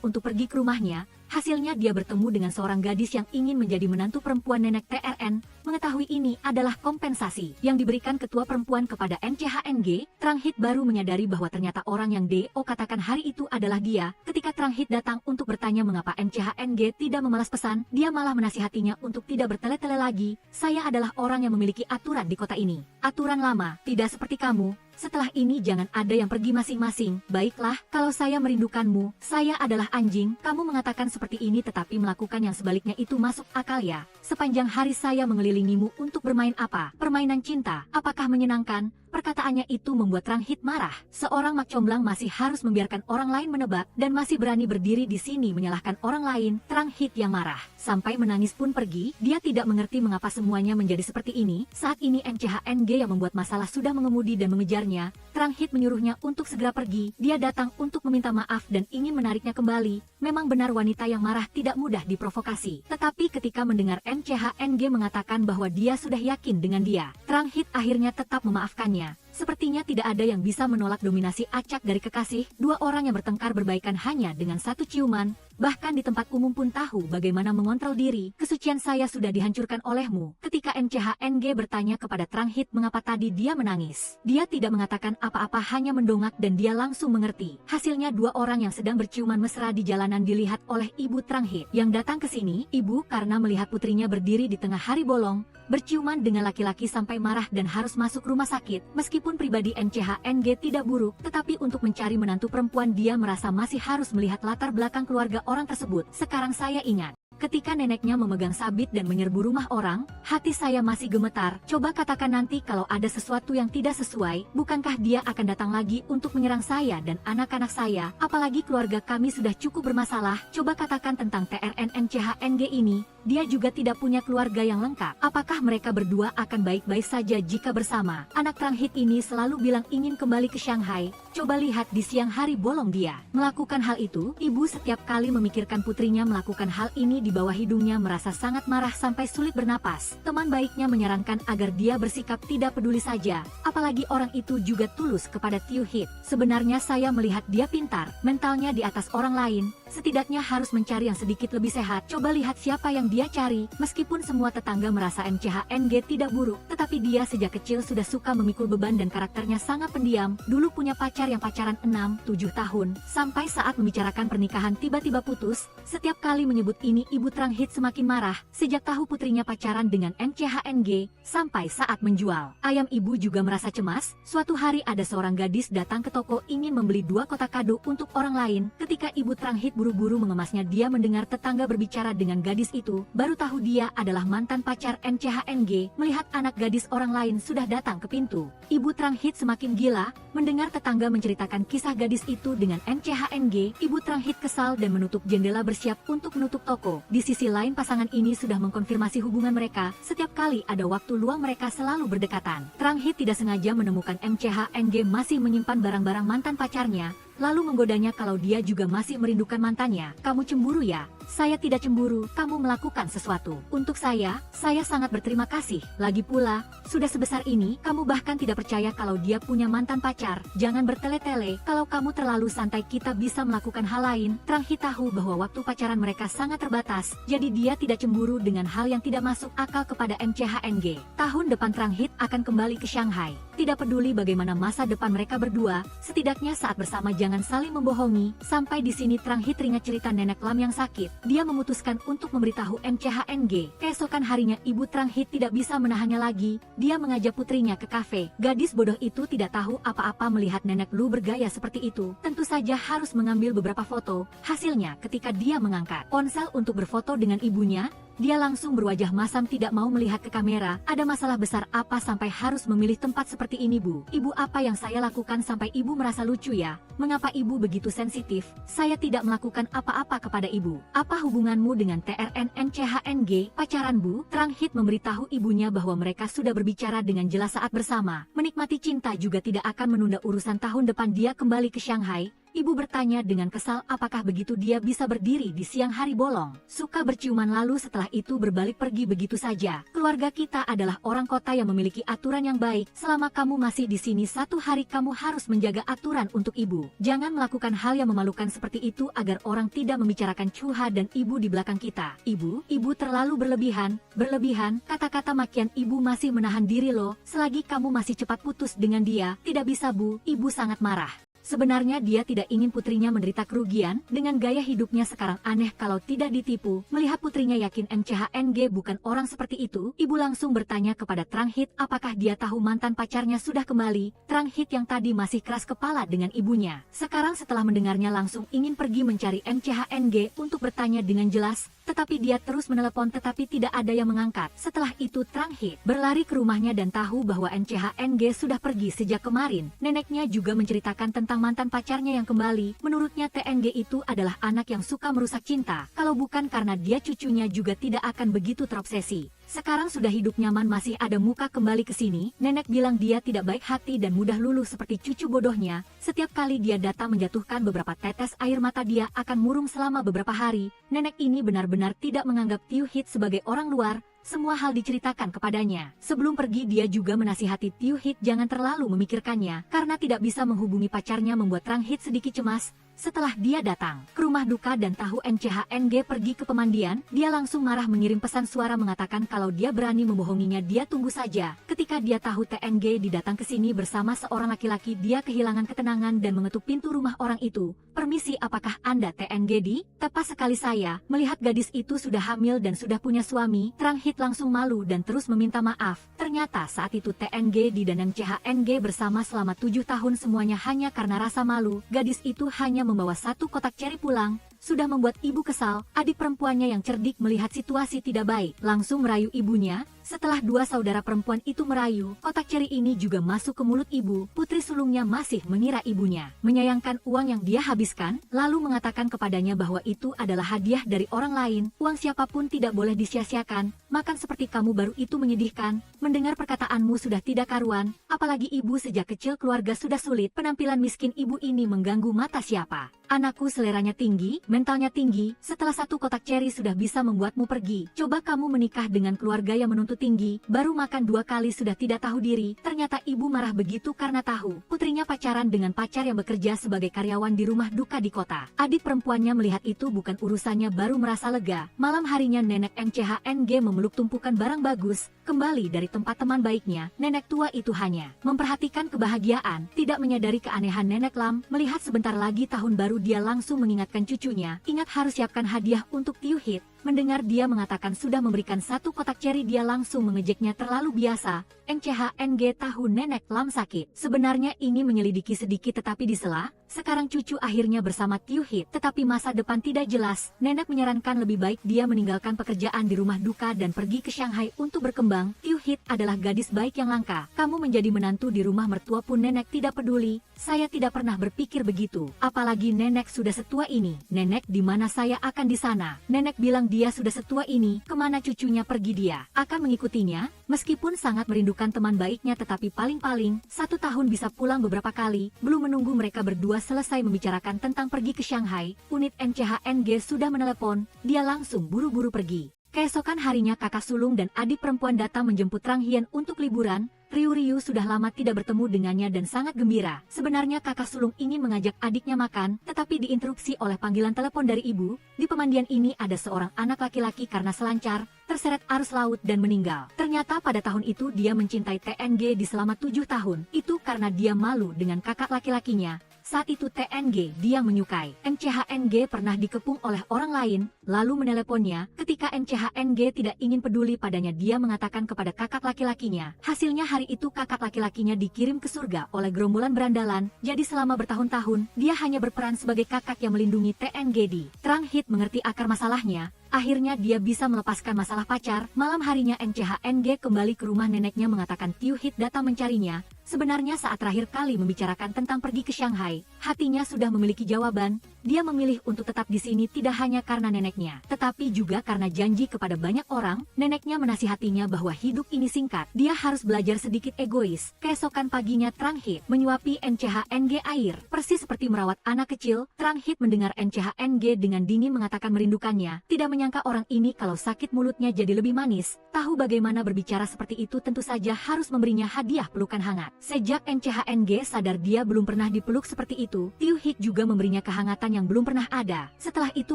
A: untuk pergi ke rumahnya. Hasilnya dia bertemu dengan seorang gadis yang ingin menjadi menantu perempuan nenek TRN. Mengetahui ini adalah kompensasi yang diberikan ketua perempuan kepada NCHNG, Trang Hit baru menyadari bahwa ternyata orang yang DO katakan hari itu adalah dia. Ketika Trang Hit datang untuk bertanya mengapa NCHNG tidak membalas pesan, dia malah menasihatinya untuk tidak bertele-tele lagi. "Saya adalah orang yang memiliki aturan di kota ini. Aturan lama, tidak seperti kamu. Setelah ini jangan ada yang pergi masing-masing." "Baiklah, kalau saya merindukanmu, saya adalah anjing." "Kamu mengatakan seperti ini tetapi melakukan yang sebaliknya itu masuk akal ya? Sepanjang hari saya mengelilingimu untuk bermain apa? Permainan cinta? Apakah menyenangkan?" Perkataannya itu membuat Trang Hit marah. Seorang mak comblang masih harus membiarkan orang lain menebak dan masih berani berdiri di sini menyalahkan orang lain. Trang Hit yang marah sampai menangis pun pergi. Dia tidak mengerti mengapa semuanya menjadi seperti ini. Saat ini NCHNG yang membuat masalah sudah mengemudi dan mengejarnya. Trang Hit menyuruhnya untuk segera pergi. Dia datang untuk meminta maaf dan ingin menariknya kembali. Memang benar wanita yang marah tidak mudah diprovokasi. Tetapi ketika mendengar NCHNG mengatakan bahwa dia sudah yakin dengan dia, Trang Hit akhirnya tetap memaafkannya. Sepertinya tidak ada yang bisa menolak dominasi acak dari kekasih. 2 orang yang bertengkar berbaikan hanya dengan 1 ciuman. Bahkan di tempat umum pun tahu bagaimana mengontrol diri. "Kesucian saya sudah dihancurkan olehmu." Ketika NCHNG bertanya kepada Trang Hit mengapa tadi dia menangis, dia tidak mengatakan apa-apa, hanya mendongak dan dia langsung mengerti. Hasilnya 2 orang yang sedang berciuman mesra di jalanan dilihat oleh ibu Trang Hit yang datang ke sini. Ibu karena melihat putrinya berdiri di tengah hari bolong, berciuman dengan laki-laki sampai marah dan harus masuk rumah sakit. Meskipun pribadi NCHNG tidak buruk, tetapi untuk mencari menantu perempuan dia merasa masih harus melihat latar belakang keluarga orang tersebut. "Sekarang saya ingat, ketika neneknya memegang sabit dan menyerbu rumah orang, hati saya masih gemetar. Coba katakan nanti kalau ada sesuatu yang tidak sesuai, bukankah dia akan datang lagi untuk menyerang saya dan anak-anak saya? Apalagi keluarga kami sudah cukup bermasalah. Coba katakan tentang TRN NCHNG ini." Dia juga tidak punya keluarga yang lengkap. Apakah mereka berdua akan baik-baik saja jika bersama? Anak Trang-hit ini selalu bilang ingin kembali ke Shanghai. Coba lihat di siang hari bolong dia melakukan hal itu. Ibu setiap kali memikirkan putrinya melakukan hal ini di bawah hidungnya merasa sangat marah sampai sulit bernapas. Teman baiknya menyarankan agar dia bersikap tidak peduli saja. Apalagi orang itu juga tulus kepada Tyu-hit. Sebenarnya saya melihat dia pintar, mentalnya di atas orang lain. Setidaknya harus mencari yang sedikit lebih sehat. Coba lihat siapa yang dia cari. Meskipun semua tetangga merasa MCHNG tidak buruk, tetapi dia sejak kecil sudah suka memikul beban dan karakternya sangat pendiam. Dulu punya pacar yang pacaran 6-7 tahun. Sampai saat membicarakan pernikahan tiba-tiba putus. Setiap kali menyebut ini ibu Trang-hit semakin marah. Sejak tahu putrinya pacaran dengan MCHNG, sampai saat menjual ayam ibu juga merasa cemas. Suatu hari ada seorang gadis datang ke toko ingin membeli 2 kotak kado untuk orang lain. Ketika ibu Trang-hit buru-buru mengemasnya, dia mendengar tetangga berbicara dengan gadis itu. Baru tahu dia adalah mantan pacar MCHNG. Melihat anak gadis orang lain sudah datang ke pintu, ibu Trang-hit semakin gila. Mendengar tetangga menceritakan kisah gadis itu dengan MCHNG, ibu Trang-hit kesal dan menutup jendela bersiap untuk menutup toko. Di sisi lain pasangan ini sudah mengkonfirmasi hubungan mereka. Setiap kali ada waktu luang mereka selalu berdekatan. Trang-hit tidak sengaja menemukan MCHNG masih menyimpan barang-barang mantan pacarnya, lalu menggodanya kalau dia juga masih merindukan mantannya. Kamu cemburu ya? Saya tidak cemburu, kamu melakukan sesuatu untuk saya sangat berterima kasih. Lagi pula, sudah sebesar ini, kamu bahkan tidak percaya kalau dia punya mantan pacar. Jangan bertele-tele, kalau kamu terlalu santai kita bisa melakukan hal lain. Trang-hit tahu bahwa waktu pacaran mereka sangat terbatas, jadi dia tidak cemburu dengan hal yang tidak masuk akal kepada MCHNG. Tahun depan Trang-hit akan kembali ke Shanghai. Tidak peduli bagaimana masa depan mereka berdua, setidaknya saat bersama jangan saling membohongi. Sampai di sini Trang-hit teringat cerita nenek Lam yang sakit. Dia memutuskan untuk memberitahu MCHNG. Keesokan harinya ibu Trang-hit tidak bisa menahannya lagi. Dia mengajak putrinya ke kafe. Gadis bodoh itu tidak tahu apa-apa melihat nenek Lu bergaya seperti itu. Tentu saja harus mengambil beberapa foto. Hasilnya ketika dia mengangkat ponsel untuk berfoto dengan ibunya, dia langsung berwajah masam tidak mau melihat ke kamera. Ada masalah besar apa sampai harus memilih tempat seperti ini, Bu? Ibu, apa yang saya lakukan sampai ibu merasa lucu ya? Mengapa ibu begitu sensitif? Saya tidak melakukan apa-apa kepada ibu. Apa hubunganmu dengan TRNNCHNG? Pacaran, Bu? Trang-hit memberitahu ibunya bahwa mereka sudah berbicara dengan jelas saat bersama. Menikmati cinta juga tidak akan menunda urusan. Tahun depan dia kembali ke Shanghai. Ibu bertanya dengan kesal apakah begitu dia bisa berdiri di siang hari bolong. Suka berciuman lalu setelah itu berbalik pergi begitu saja. Keluarga kita adalah orang kota yang memiliki aturan yang baik. Selama kamu masih di sini 1 hari kamu harus menjaga aturan untuk ibu. Jangan melakukan hal yang memalukan seperti itu agar orang tidak membicarakan Chuha dan ibu di belakang kita. Ibu terlalu berlebihan. Kata-kata makian ibu masih menahan diri loh. Selagi kamu masih cepat putus dengan dia. Tidak bisa, Bu. Ibu sangat marah. Sebenarnya dia tidak ingin putrinya menderita kerugian. Dengan gaya hidupnya sekarang aneh kalau tidak ditipu. Melihat putrinya yakin MCHNG bukan orang seperti itu, ibu langsung bertanya kepada Trang-hit apakah dia tahu mantan pacarnya sudah kembali. Trang-hit yang tadi masih keras kepala dengan ibunya, sekarang setelah mendengarnya langsung ingin pergi mencari MCHNG untuk bertanya dengan jelas. Tetapi dia terus menelepon tetapi tidak ada yang mengangkat. Setelah itu Trang-hit berlari ke rumahnya dan tahu bahwa MCHNG sudah pergi sejak kemarin. Neneknya juga menceritakan tentang mantan pacarnya yang kembali. Menurutnya TNG itu adalah anak yang suka merusak cinta. Kalau bukan karena dia cucunya juga tidak akan begitu terobsesi. Sekarang sudah hidup nyaman masih ada muka kembali ke sini. Nenek bilang dia tidak baik hati dan mudah luluh seperti cucu bodohnya. Setiap kali dia datang menjatuhkan beberapa tetes air mata dia akan murung selama beberapa hari. Nenek ini benar-benar tidak menganggap Tyu-hit sebagai orang luar. Semua hal diceritakan kepadanya. Sebelum pergi dia juga menasihati Tyu-hit jangan terlalu memikirkannya. Karena tidak bisa menghubungi pacarnya membuat Trang-hit sedikit cemas. Setelah dia datang ke rumah duka dan tahu MCHNG pergi ke pemandian, dia langsung marah mengirim pesan suara mengatakan kalau dia berani membohonginya dia tunggu saja. Ketika dia tahu TNG didatang ke sini bersama seorang laki-laki, dia kehilangan ketenangan dan mengetuk pintu rumah orang itu. Permisi, apakah Anda TNG di? Tepat sekali saya. Melihat gadis itu sudah hamil dan sudah punya suami, Trang-hit langsung malu dan terus meminta maaf. Ternyata saat itu TNG di dan MCHNG bersama selama 7 tahun semuanya hanya karena rasa malu. Gadis itu hanya membawa 1 kotak ceri pulang. Sudah membuat ibu kesal. Adik perempuannya yang cerdik melihat situasi tidak baik langsung merayu ibunya. Setelah dua saudara perempuan itu merayu, kotak ceri ini juga masuk ke mulut ibu. Putri sulungnya masih mengira ibunya menyayangkan uang yang dia habiskan, lalu mengatakan kepadanya bahwa itu adalah hadiah dari orang lain. Uang siapapun tidak boleh disia-siakan. Makan seperti kamu baru itu menyedihkan. Mendengar perkataanmu sudah tidak karuan. Apalagi ibu sejak kecil keluarga sudah sulit. Penampilan miskin ibu ini mengganggu mata siapa? Anakku seleranya tinggi, mentalnya tinggi. Setelah satu kotak ceri sudah bisa membuatmu pergi. Coba kamu menikah dengan keluarga yang menuntut tinggi, baru makan 2 kali sudah tidak tahu diri. Ternyata ibu marah begitu karena tahu putrinya pacaran dengan pacar yang bekerja sebagai karyawan di rumah duka di kota. Adik perempuannya melihat itu bukan urusannya baru merasa lega. Malam harinya nenek MCHNG memeluk tumpukan barang bagus. Kembali dari tempat teman baiknya, nenek tua itu hanya memperhatikan kebahagiaan, tidak menyadari keanehan nenek Lam. Melihat sebentar lagi tahun baru, dia langsung mengingatkan cucunya, ingat harus siapkan hadiah untuk Tiu Hit. Mendengar dia mengatakan sudah memberikan 1 kotak ceri, dia langsung mengejeknya terlalu biasa. MCHNG tahu nenek Lam sakit. Sebenarnya ini menyelidiki sedikit tetapi disela. Sekarang cucu akhirnya bersama Tiu Hit, tetapi masa depan tidak jelas. Nenek menyarankan lebih baik dia meninggalkan pekerjaan di rumah duka dan pergi ke Shanghai untuk berkembang. Tiu Hit adalah gadis baik yang langka. Kamu menjadi menantu di rumah mertua pun nenek tidak peduli. Saya tidak pernah berpikir begitu. Apalagi nenek sudah setua ini. Nenek, di mana saya akan di sana? Nenek bilang dia sudah setua ini, kemana cucunya pergi dia akan mengikutinya. Meskipun sangat merindukan teman baiknya, tetapi paling-paling 1 tahun bisa pulang beberapa kali. Belum menunggu mereka berdua selesai membicarakan tentang pergi ke Shanghai, unit MCHNG sudah menelepon. Dia langsung buru-buru pergi. Keesokan harinya kakak sulung dan adik perempuan datang menjemput Trang Hian untuk liburan. Riu sudah lama tidak bertemu dengannya dan sangat gembira. Sebenarnya kakak sulung ingin mengajak adiknya makan, tetapi diinterupsi oleh panggilan telepon dari ibu. Di pemandian ini ada seorang anak laki-laki karena selancar, terseret arus laut dan meninggal. Ternyata pada tahun itu dia mencintai TNG di selama 7 tahun. Itu karena dia malu dengan kakak laki-lakinya. Saat itu TNG dia menyukai. MCHNG pernah dikepung oleh orang lain, lalu meneleponnya. Ketika MCHNG tidak ingin peduli padanya, dia mengatakan kepada kakak laki-lakinya. Hasilnya hari itu kakak laki-lakinya dikirim ke surga oleh gerombolan berandalan. Jadi selama bertahun-tahun, dia hanya berperan sebagai kakak yang melindungi TNG di. Trang Hit mengerti akar masalahnya. Akhirnya dia bisa melepaskan masalah pacar. Malam harinya MCHNG kembali ke rumah neneknya mengatakan Tiu Hit datang mencarinya. Sebenarnya saat terakhir kali membicarakan tentang pergi ke Shanghai, hatinya sudah memiliki jawaban. Dia memilih untuk tetap di sini tidak hanya karena neneknya, tetapi juga karena janji kepada banyak orang. Neneknya menasihatinya bahwa hidup ini singkat, dia harus belajar sedikit egois. Keesokan paginya Trang Hit menyuapi MCHNG air, persis seperti merawat anak kecil. Trang Hit mendengar MCHNG dengan dingin mengatakan merindukannya. Tidak menyangka orang ini kalau sakit mulutnya jadi lebih manis. Tahu bagaimana berbicara seperti itu, tentu saja harus memberinya hadiah pelukan hangat. Sejak MCHNG sadar dia belum pernah dipeluk seperti itu, Tiu Hit juga memberinya kehangatan yang belum pernah ada. Setelah itu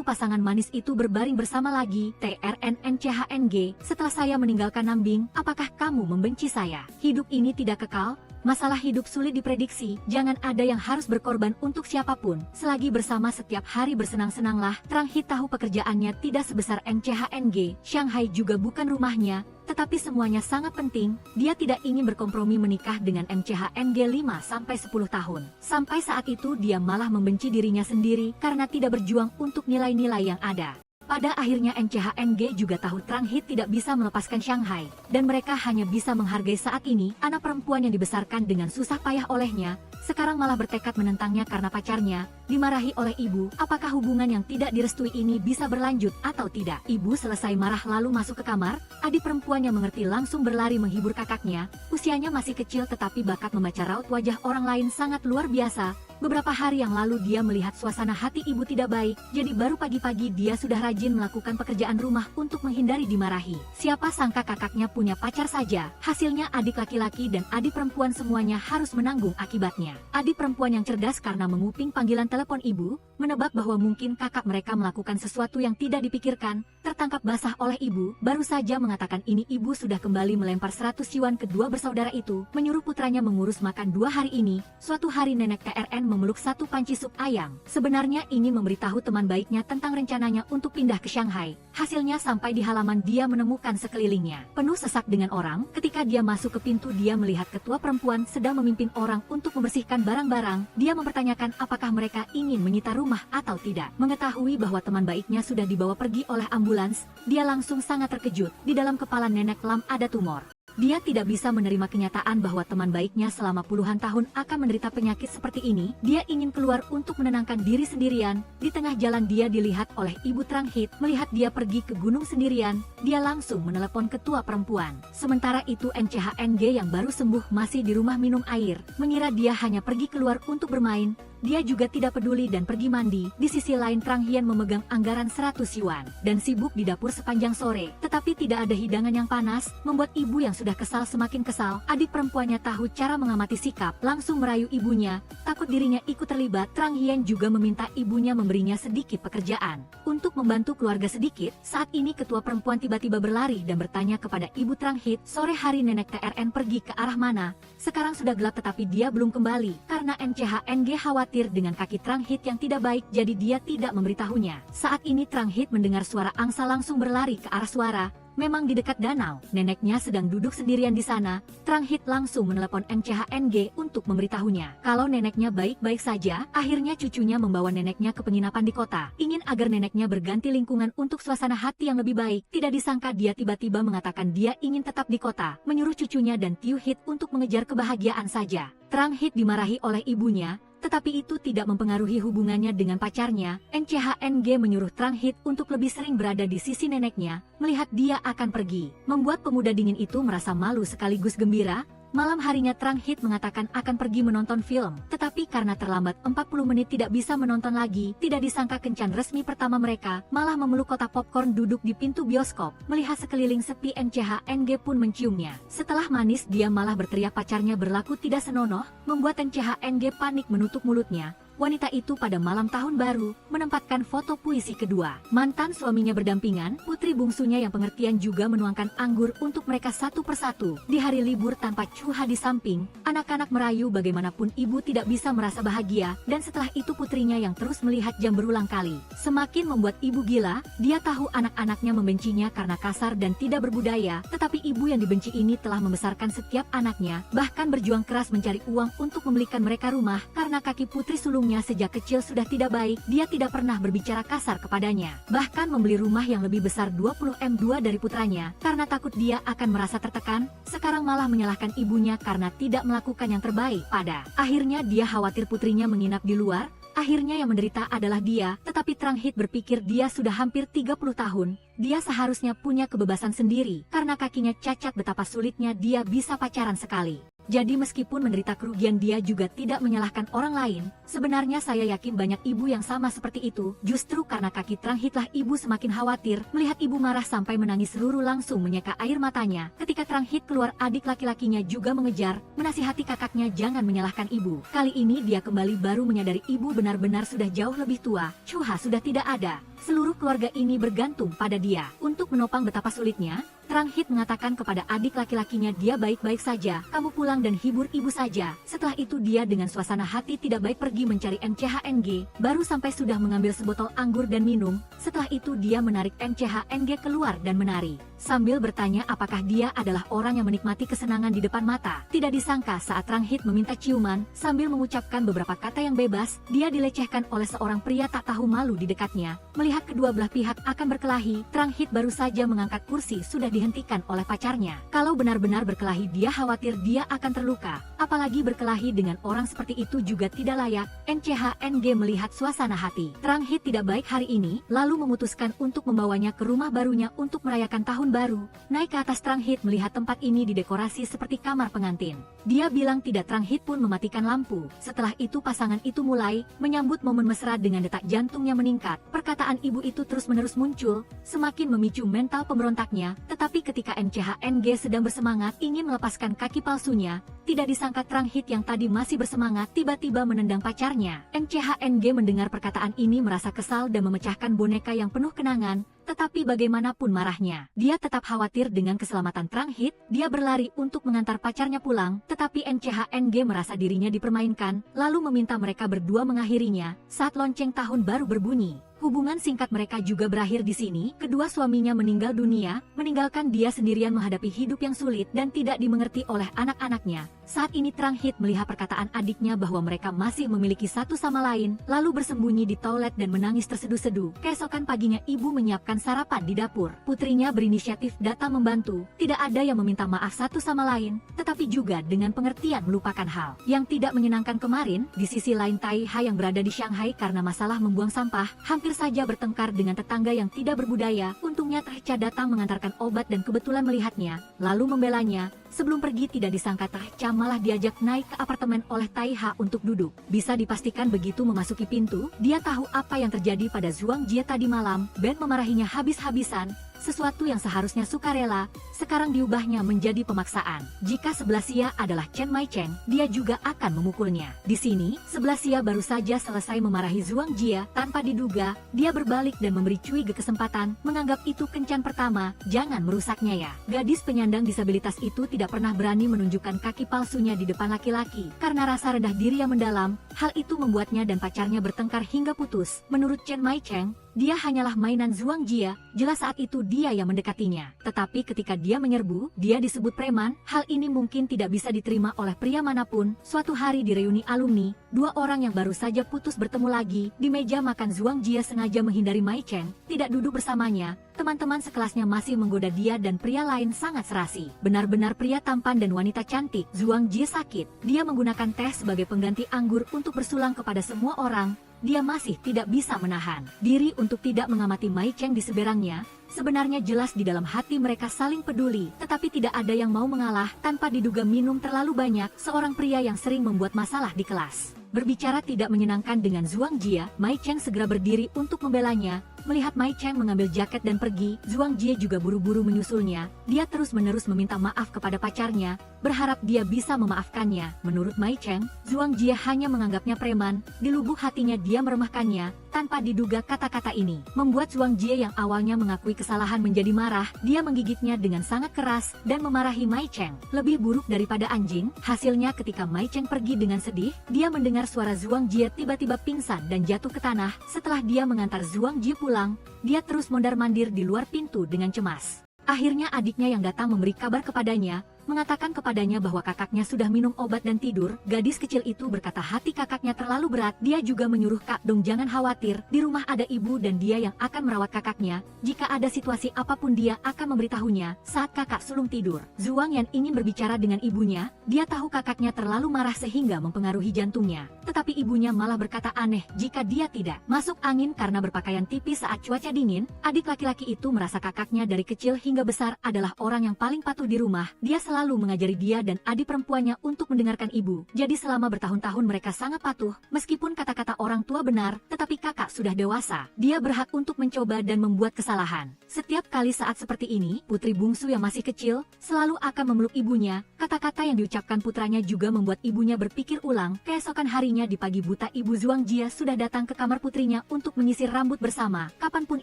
A: pasangan manis itu berbaring bersama lagi. TRN MCHNG, setelah saya meninggalkan Nambing, apakah kamu membenci saya? Hidup ini tidak kekal. Masalah hidup sulit diprediksi, jangan ada yang harus berkorban untuk siapapun. Selagi bersama setiap hari bersenang-senanglah. Trang Hit tahu pekerjaannya tidak sebesar MCHNG, Shanghai juga bukan rumahnya, tetapi semuanya sangat penting. Dia tidak ingin berkompromi menikah dengan MCHNG 5-10 tahun. Sampai saat itu dia malah membenci dirinya sendiri karena tidak berjuang untuk nilai-nilai yang ada. Pada akhirnya MCHNG juga tahu Trang Hit tidak bisa melepaskan Shanghai, dan mereka hanya bisa menghargai saat ini. Anak perempuan yang dibesarkan dengan susah payah olehnya, sekarang malah bertekad menentangnya karena pacarnya dimarahi oleh ibu. Apakah hubungan yang tidak direstui ini bisa berlanjut atau tidak? Ibu selesai marah lalu masuk ke kamar. Adik perempuan yang mengerti langsung berlari menghibur kakaknya. Usianya masih kecil tetapi bakat membaca raut wajah orang lain sangat luar biasa. Beberapa hari yang lalu dia melihat suasana hati ibu tidak baik, jadi baru pagi-pagi dia sudah rajin melakukan pekerjaan rumah untuk menghindari dimarahi. Siapa sangka kakaknya punya pacar saja. Hasilnya adik laki-laki dan adik perempuan semuanya harus menanggung akibatnya. Adik perempuan yang cerdas karena menguping panggilan telepon ibu, menebak bahwa mungkin kakak mereka melakukan sesuatu yang tidak dipikirkan. Tertangkap basah oleh ibu, baru saja mengatakan ini ibu sudah kembali melempar 100 yuan kedua bersaudara itu, menyuruh putranya mengurus makan 2 hari ini. Suatu hari nenek TRN memeluk satu panci sup ayam. Sebenarnya ingin memberitahu teman baiknya tentang rencananya untuk pindah ke Shanghai. Hasilnya sampai di halaman dia menemukan sekelilingnya penuh sesak dengan orang. Ketika dia masuk ke pintu, dia melihat ketua perempuan sedang memimpin orang untuk membersihkan barang-barang. Dia mempertanyakan apakah mereka ingin menyita rumah atau tidak. Mengetahui bahwa teman baiknya sudah dibawa pergi oleh ambulans, dia langsung sangat terkejut. Di dalam kepala Nenek Lam ada tumor. Dia tidak bisa menerima kenyataan bahwa teman baiknya selama puluhan tahun akan menderita penyakit seperti ini. Dia ingin keluar untuk menenangkan diri sendirian. Di tengah jalan dia dilihat oleh Ibu Trang Hit. Melihat dia pergi ke gunung sendirian, dia langsung menelepon ketua perempuan. Sementara itu NCHNG yang baru sembuh masih di rumah minum air. Mengira dia hanya pergi keluar untuk bermain, dia juga tidak peduli dan pergi mandi. Di sisi lain Trang Hian memegang anggaran 100 yuan dan sibuk di dapur sepanjang sore. Tetapi tidak ada hidangan yang panas, membuat ibu yang sudah kesal semakin kesal. Adik perempuannya tahu cara mengamati sikap, langsung merayu ibunya. Takut dirinya ikut terlibat, Trang Hian juga meminta ibunya memberinya sedikit pekerjaan untuk membantu keluarga sedikit. Saat ini ketua perempuan tiba-tiba berlari dan bertanya kepada Ibu Trang Hit, sore hari Nenek TRN pergi ke arah mana? Sekarang sudah gelap tetapi dia belum kembali. Karena NCHNG khawatir dengan kaki Trang Hit yang tidak baik, jadi dia tidak memberitahunya. Saat ini Trang Hit mendengar suara angsa langsung berlari ke arah suara. Memang di dekat danau, neneknya sedang duduk sendirian di sana. Trang Hit langsung menelepon NCHNG untuk memberitahunya kalau neneknya baik-baik saja. Akhirnya cucunya membawa neneknya ke penginapan di kota, ingin agar neneknya berganti lingkungan untuk suasana hati yang lebih baik. Tidak disangka dia tiba-tiba mengatakan dia ingin tetap di kota, menyuruh cucunya dan Tiu Hit untuk mengejar kebahagiaan saja. Trang Hit dimarahi oleh ibunya, tetapi itu tidak mempengaruhi hubungannya dengan pacarnya. NCHNG menyuruh Trang Hit untuk lebih sering berada di sisi neneknya, melihat dia akan pergi. Membuat pemuda dingin itu merasa malu sekaligus gembira. Malam harinya Trang Hit mengatakan akan pergi menonton film, tetapi karena terlambat 40 menit tidak bisa menonton lagi. Tidak disangka kencan resmi pertama mereka malah memeluk kotak popcorn duduk di pintu bioskop. Melihat sekeliling sepi, NCHNG pun menciumnya. Setelah manis, dia malah berteriak pacarnya berlaku tidak senonoh, membuat NCHNG panik menutup mulutnya. Wanita itu pada malam tahun baru menempatkan foto puisi kedua mantan suaminya berdampingan. Putri bungsunya yang pengertian juga menuangkan anggur untuk mereka satu persatu. Di hari libur tanpa Cuha di samping, anak-anak merayu bagaimanapun ibu tidak bisa merasa bahagia. Dan setelah itu putrinya yang terus melihat jam berulang kali semakin membuat ibu gila. Dia tahu anak-anaknya membencinya karena kasar dan tidak berbudaya, tetapi ibu yang dibenci ini telah membesarkan setiap anaknya, bahkan berjuang keras mencari uang untuk membelikan mereka rumah. Karena kaki putri sulung sejak kecil sudah tidak baik, dia tidak pernah berbicara kasar kepadanya. Bahkan membeli rumah yang lebih besar 20 M2 dari putranya, karena takut dia akan merasa tertekan. Sekarang malah menyalahkan ibunya karena tidak melakukan yang terbaik. Pada akhirnya dia khawatir putrinya menginap di luar. Akhirnya yang menderita adalah dia, tetapi Trang Hit berpikir dia sudah hampir 30 tahun. Dia seharusnya punya kebebasan sendiri, karena kakinya cacat betapa sulitnya dia bisa pacaran sekali. Jadi meskipun menderita kerugian, dia juga tidak menyalahkan orang lain. Sebenarnya saya yakin banyak ibu yang sama seperti itu. Justru karena kaki Trang Hit lah ibu semakin khawatir. Melihat ibu marah sampai menangis, Ruru langsung menyeka air matanya. Ketika Trang Hit keluar, adik laki-lakinya juga mengejar, menasihati kakaknya jangan menyalahkan ibu. Kali ini dia kembali baru menyadari ibu benar-benar sudah jauh lebih tua. Cuha sudah tidak ada. Seluruh keluarga ini bergantung pada dia. Untuk menopang betapa sulitnya, Trang Hit mengatakan kepada adik laki-lakinya dia baik-baik saja, kamu pulang dan hibur ibu saja. Setelah itu dia dengan suasana hati tidak baik pergi mencari NCHNG, baru sampai sudah mengambil sebotol anggur dan minum. Setelah itu dia menarik NCHNG keluar dan menari, sambil bertanya apakah dia adalah orang yang menikmati kesenangan di depan mata. Tidak disangka saat Trang Hit meminta ciuman, sambil mengucapkan beberapa kata yang bebas, dia dilecehkan oleh seorang pria tak tahu malu di dekatnya. Melihat kedua belah pihak akan berkelahi, Trang Hit baru saja mengangkat kursi sudah dihentikan oleh pacarnya. Kalau benar-benar berkelahi, dia khawatir dia akan terluka. Apalagi berkelahi dengan orang seperti itu juga tidak layak. NCHNG melihat suasana hati Trang Hit tidak baik hari ini, lalu memutuskan untuk membawanya ke rumah barunya untuk merayakan tahun baru. Naik ke atas, Trang Hit melihat tempat ini didekorasi seperti kamar pengantin. Dia bilang tidak, Trang Hit pun mematikan lampu. Setelah itu pasangan itu mulai menyambut momen mesra dengan detak jantungnya meningkat. Perkataan ibu itu terus-menerus muncul, semakin memicu mental pemberontaknya. Tetapi ketika NCHNG sedang bersemangat ingin melepaskan kaki palsunya, tidak disangka Trang Hit yang tadi masih bersemangat tiba-tiba menendang pacarnya. NCHNG mendengar perkataan ini merasa kesal dan memecahkan boneka yang penuh kenangan. Tetapi bagaimanapun marahnya, dia tetap khawatir dengan keselamatan Tranghit. Dia berlari untuk mengantar pacarnya pulang, tetapi NCHNG merasa dirinya dipermainkan, lalu meminta mereka berdua mengakhirinya. Saat lonceng tahun baru berbunyi, hubungan singkat mereka juga berakhir di sini. Kedua suaminya meninggal dunia, meninggalkan dia sendirian menghadapi hidup yang sulit dan tidak dimengerti oleh anak-anaknya. Saat ini Tranghit melihat perkataan adiknya bahwa mereka masih memiliki satu sama lain, lalu bersembunyi di toilet dan menangis terseduh-seduh. Keesokan paginya ibu menyiapkan sarapan di dapur. Putrinya berinisiatif datang membantu. Tidak ada yang meminta maaf satu sama lain, tetapi juga dengan pengertian melupakan hal yang tidak menyenangkan kemarin. Di sisi lain Taiha yang berada di Shanghai karena masalah membuang sampah, hampir saja bertengkar dengan tetangga yang tidak berbudaya. Untungnya Taicha datang mengantarkan obat dan kebetulan melihatnya, lalu membelanya. Sebelum pergi tidak disangka Taicha malah diajak naik ke apartemen oleh Taiha untuk duduk. Bisa dipastikan begitu memasuki pintu, dia tahu apa yang terjadi pada Zhuang Jie tadi malam. Ben memarahinya habis-habisan. Sesuatu yang seharusnya sukarela, sekarang diubahnya menjadi pemaksaan. Jika sebelah Xia adalah Chen Maicheng, dia juga akan memukulnya. Di sini, sebelah Xia baru saja selesai memarahi Zhuang Jie. Tanpa diduga, dia berbalik dan memberi Cui Ge kesempatan, menganggap itu kencan pertama. Jangan merusaknya ya. Gadis penyandang disabilitas itu tidak pernah berani menunjukkan kaki palsunya di depan laki-laki. Karena rasa rendah diri yang mendalam, hal itu membuatnya dan pacarnya bertengkar hingga putus. Menurut Chen Maicheng, dia hanyalah mainan Zhuang Jie. Jelas saat itu dia yang mendekatinya. Tetapi ketika dia menyerbu, dia disebut preman. Hal ini mungkin tidak bisa diterima oleh pria manapun. Suatu hari di reuni alumni, dua orang yang baru saja putus bertemu lagi. Di meja makan Zhuang Jie sengaja menghindari Maicheng, tidak duduk bersamanya. Teman-teman sekelasnya masih menggoda dia dan pria lain sangat serasi. Benar-benar pria tampan dan wanita cantik. Zhuang Jie sakit. Dia menggunakan teh sebagai pengganti anggur untuk bersulang kepada semua orang. Dia masih tidak bisa menahan diri untuk tidak mengamati Maicheng di seberangnya. Sebenarnya jelas di dalam hati mereka saling peduli, tetapi tidak ada yang mau mengalah. Tanpa diduga minum terlalu banyak, seorang pria yang sering membuat masalah di kelas. Berbicara tidak menyenangkan dengan Zhuang Jie, Maicheng segera berdiri untuk membelanya. Melihat Maicheng mengambil jaket dan pergi, Zhuang Jie juga buru-buru menyusulnya. Dia terus-menerus meminta maaf kepada pacarnya, berharap dia bisa memaafkannya. Menurut Maicheng, Zhuang Jie hanya menganggapnya preman. Di lubuk hatinya dia meremehkannya. Tanpa diduga kata-kata ini membuat Zhuang Jie yang awalnya mengakui kesalahan menjadi marah. Dia menggigitnya dengan sangat keras dan memarahi Maicheng. Lebih buruk daripada anjing, hasilnya ketika Maicheng pergi dengan sedih, dia mendengar suara Zhuang Jie tiba-tiba pingsan dan jatuh ke tanah. Setelah dia mengantar Zhuang Jie pulang, dia terus mondar-mandir di luar pintu dengan cemas. Akhirnya adiknya yang datang memberi kabar kepadanya, mengatakan kepadanya bahwa kakaknya sudah minum obat dan tidur. Gadis kecil itu berkata hati kakaknya terlalu berat. Dia juga menyuruh Kak Dong jangan khawatir, di rumah ada ibu dan dia yang akan merawat kakaknya. Jika ada situasi apapun dia akan memberitahunya saat kakak sulung tidur. Zhuang Yan ingin berbicara dengan ibunya. Dia tahu kakaknya terlalu marah sehingga mempengaruhi jantungnya. Tetapi ibunya malah berkata aneh jika dia tidak masuk angin karena berpakaian tipis saat cuaca dingin. Adik laki-laki itu merasa kakaknya dari kecil hingga besar adalah orang yang paling patuh di rumah. Dia selalu mengajari dia dan adik perempuannya untuk mendengarkan ibu. Jadi selama bertahun-tahun mereka sangat patuh. Meskipun kata-kata orang tua benar, tetapi kakak sudah dewasa. Dia berhak untuk mencoba dan membuat kesalahan. Setiap kali saat seperti ini, putri bungsu yang masih kecil selalu akan memeluk ibunya. Kata-kata yang diucapkan putranya juga membuat ibunya berpikir ulang. Keesokan harinya di pagi buta ibu Zhuang Jie sudah datang ke kamar putrinya untuk menyisir rambut bersama. Kapanpun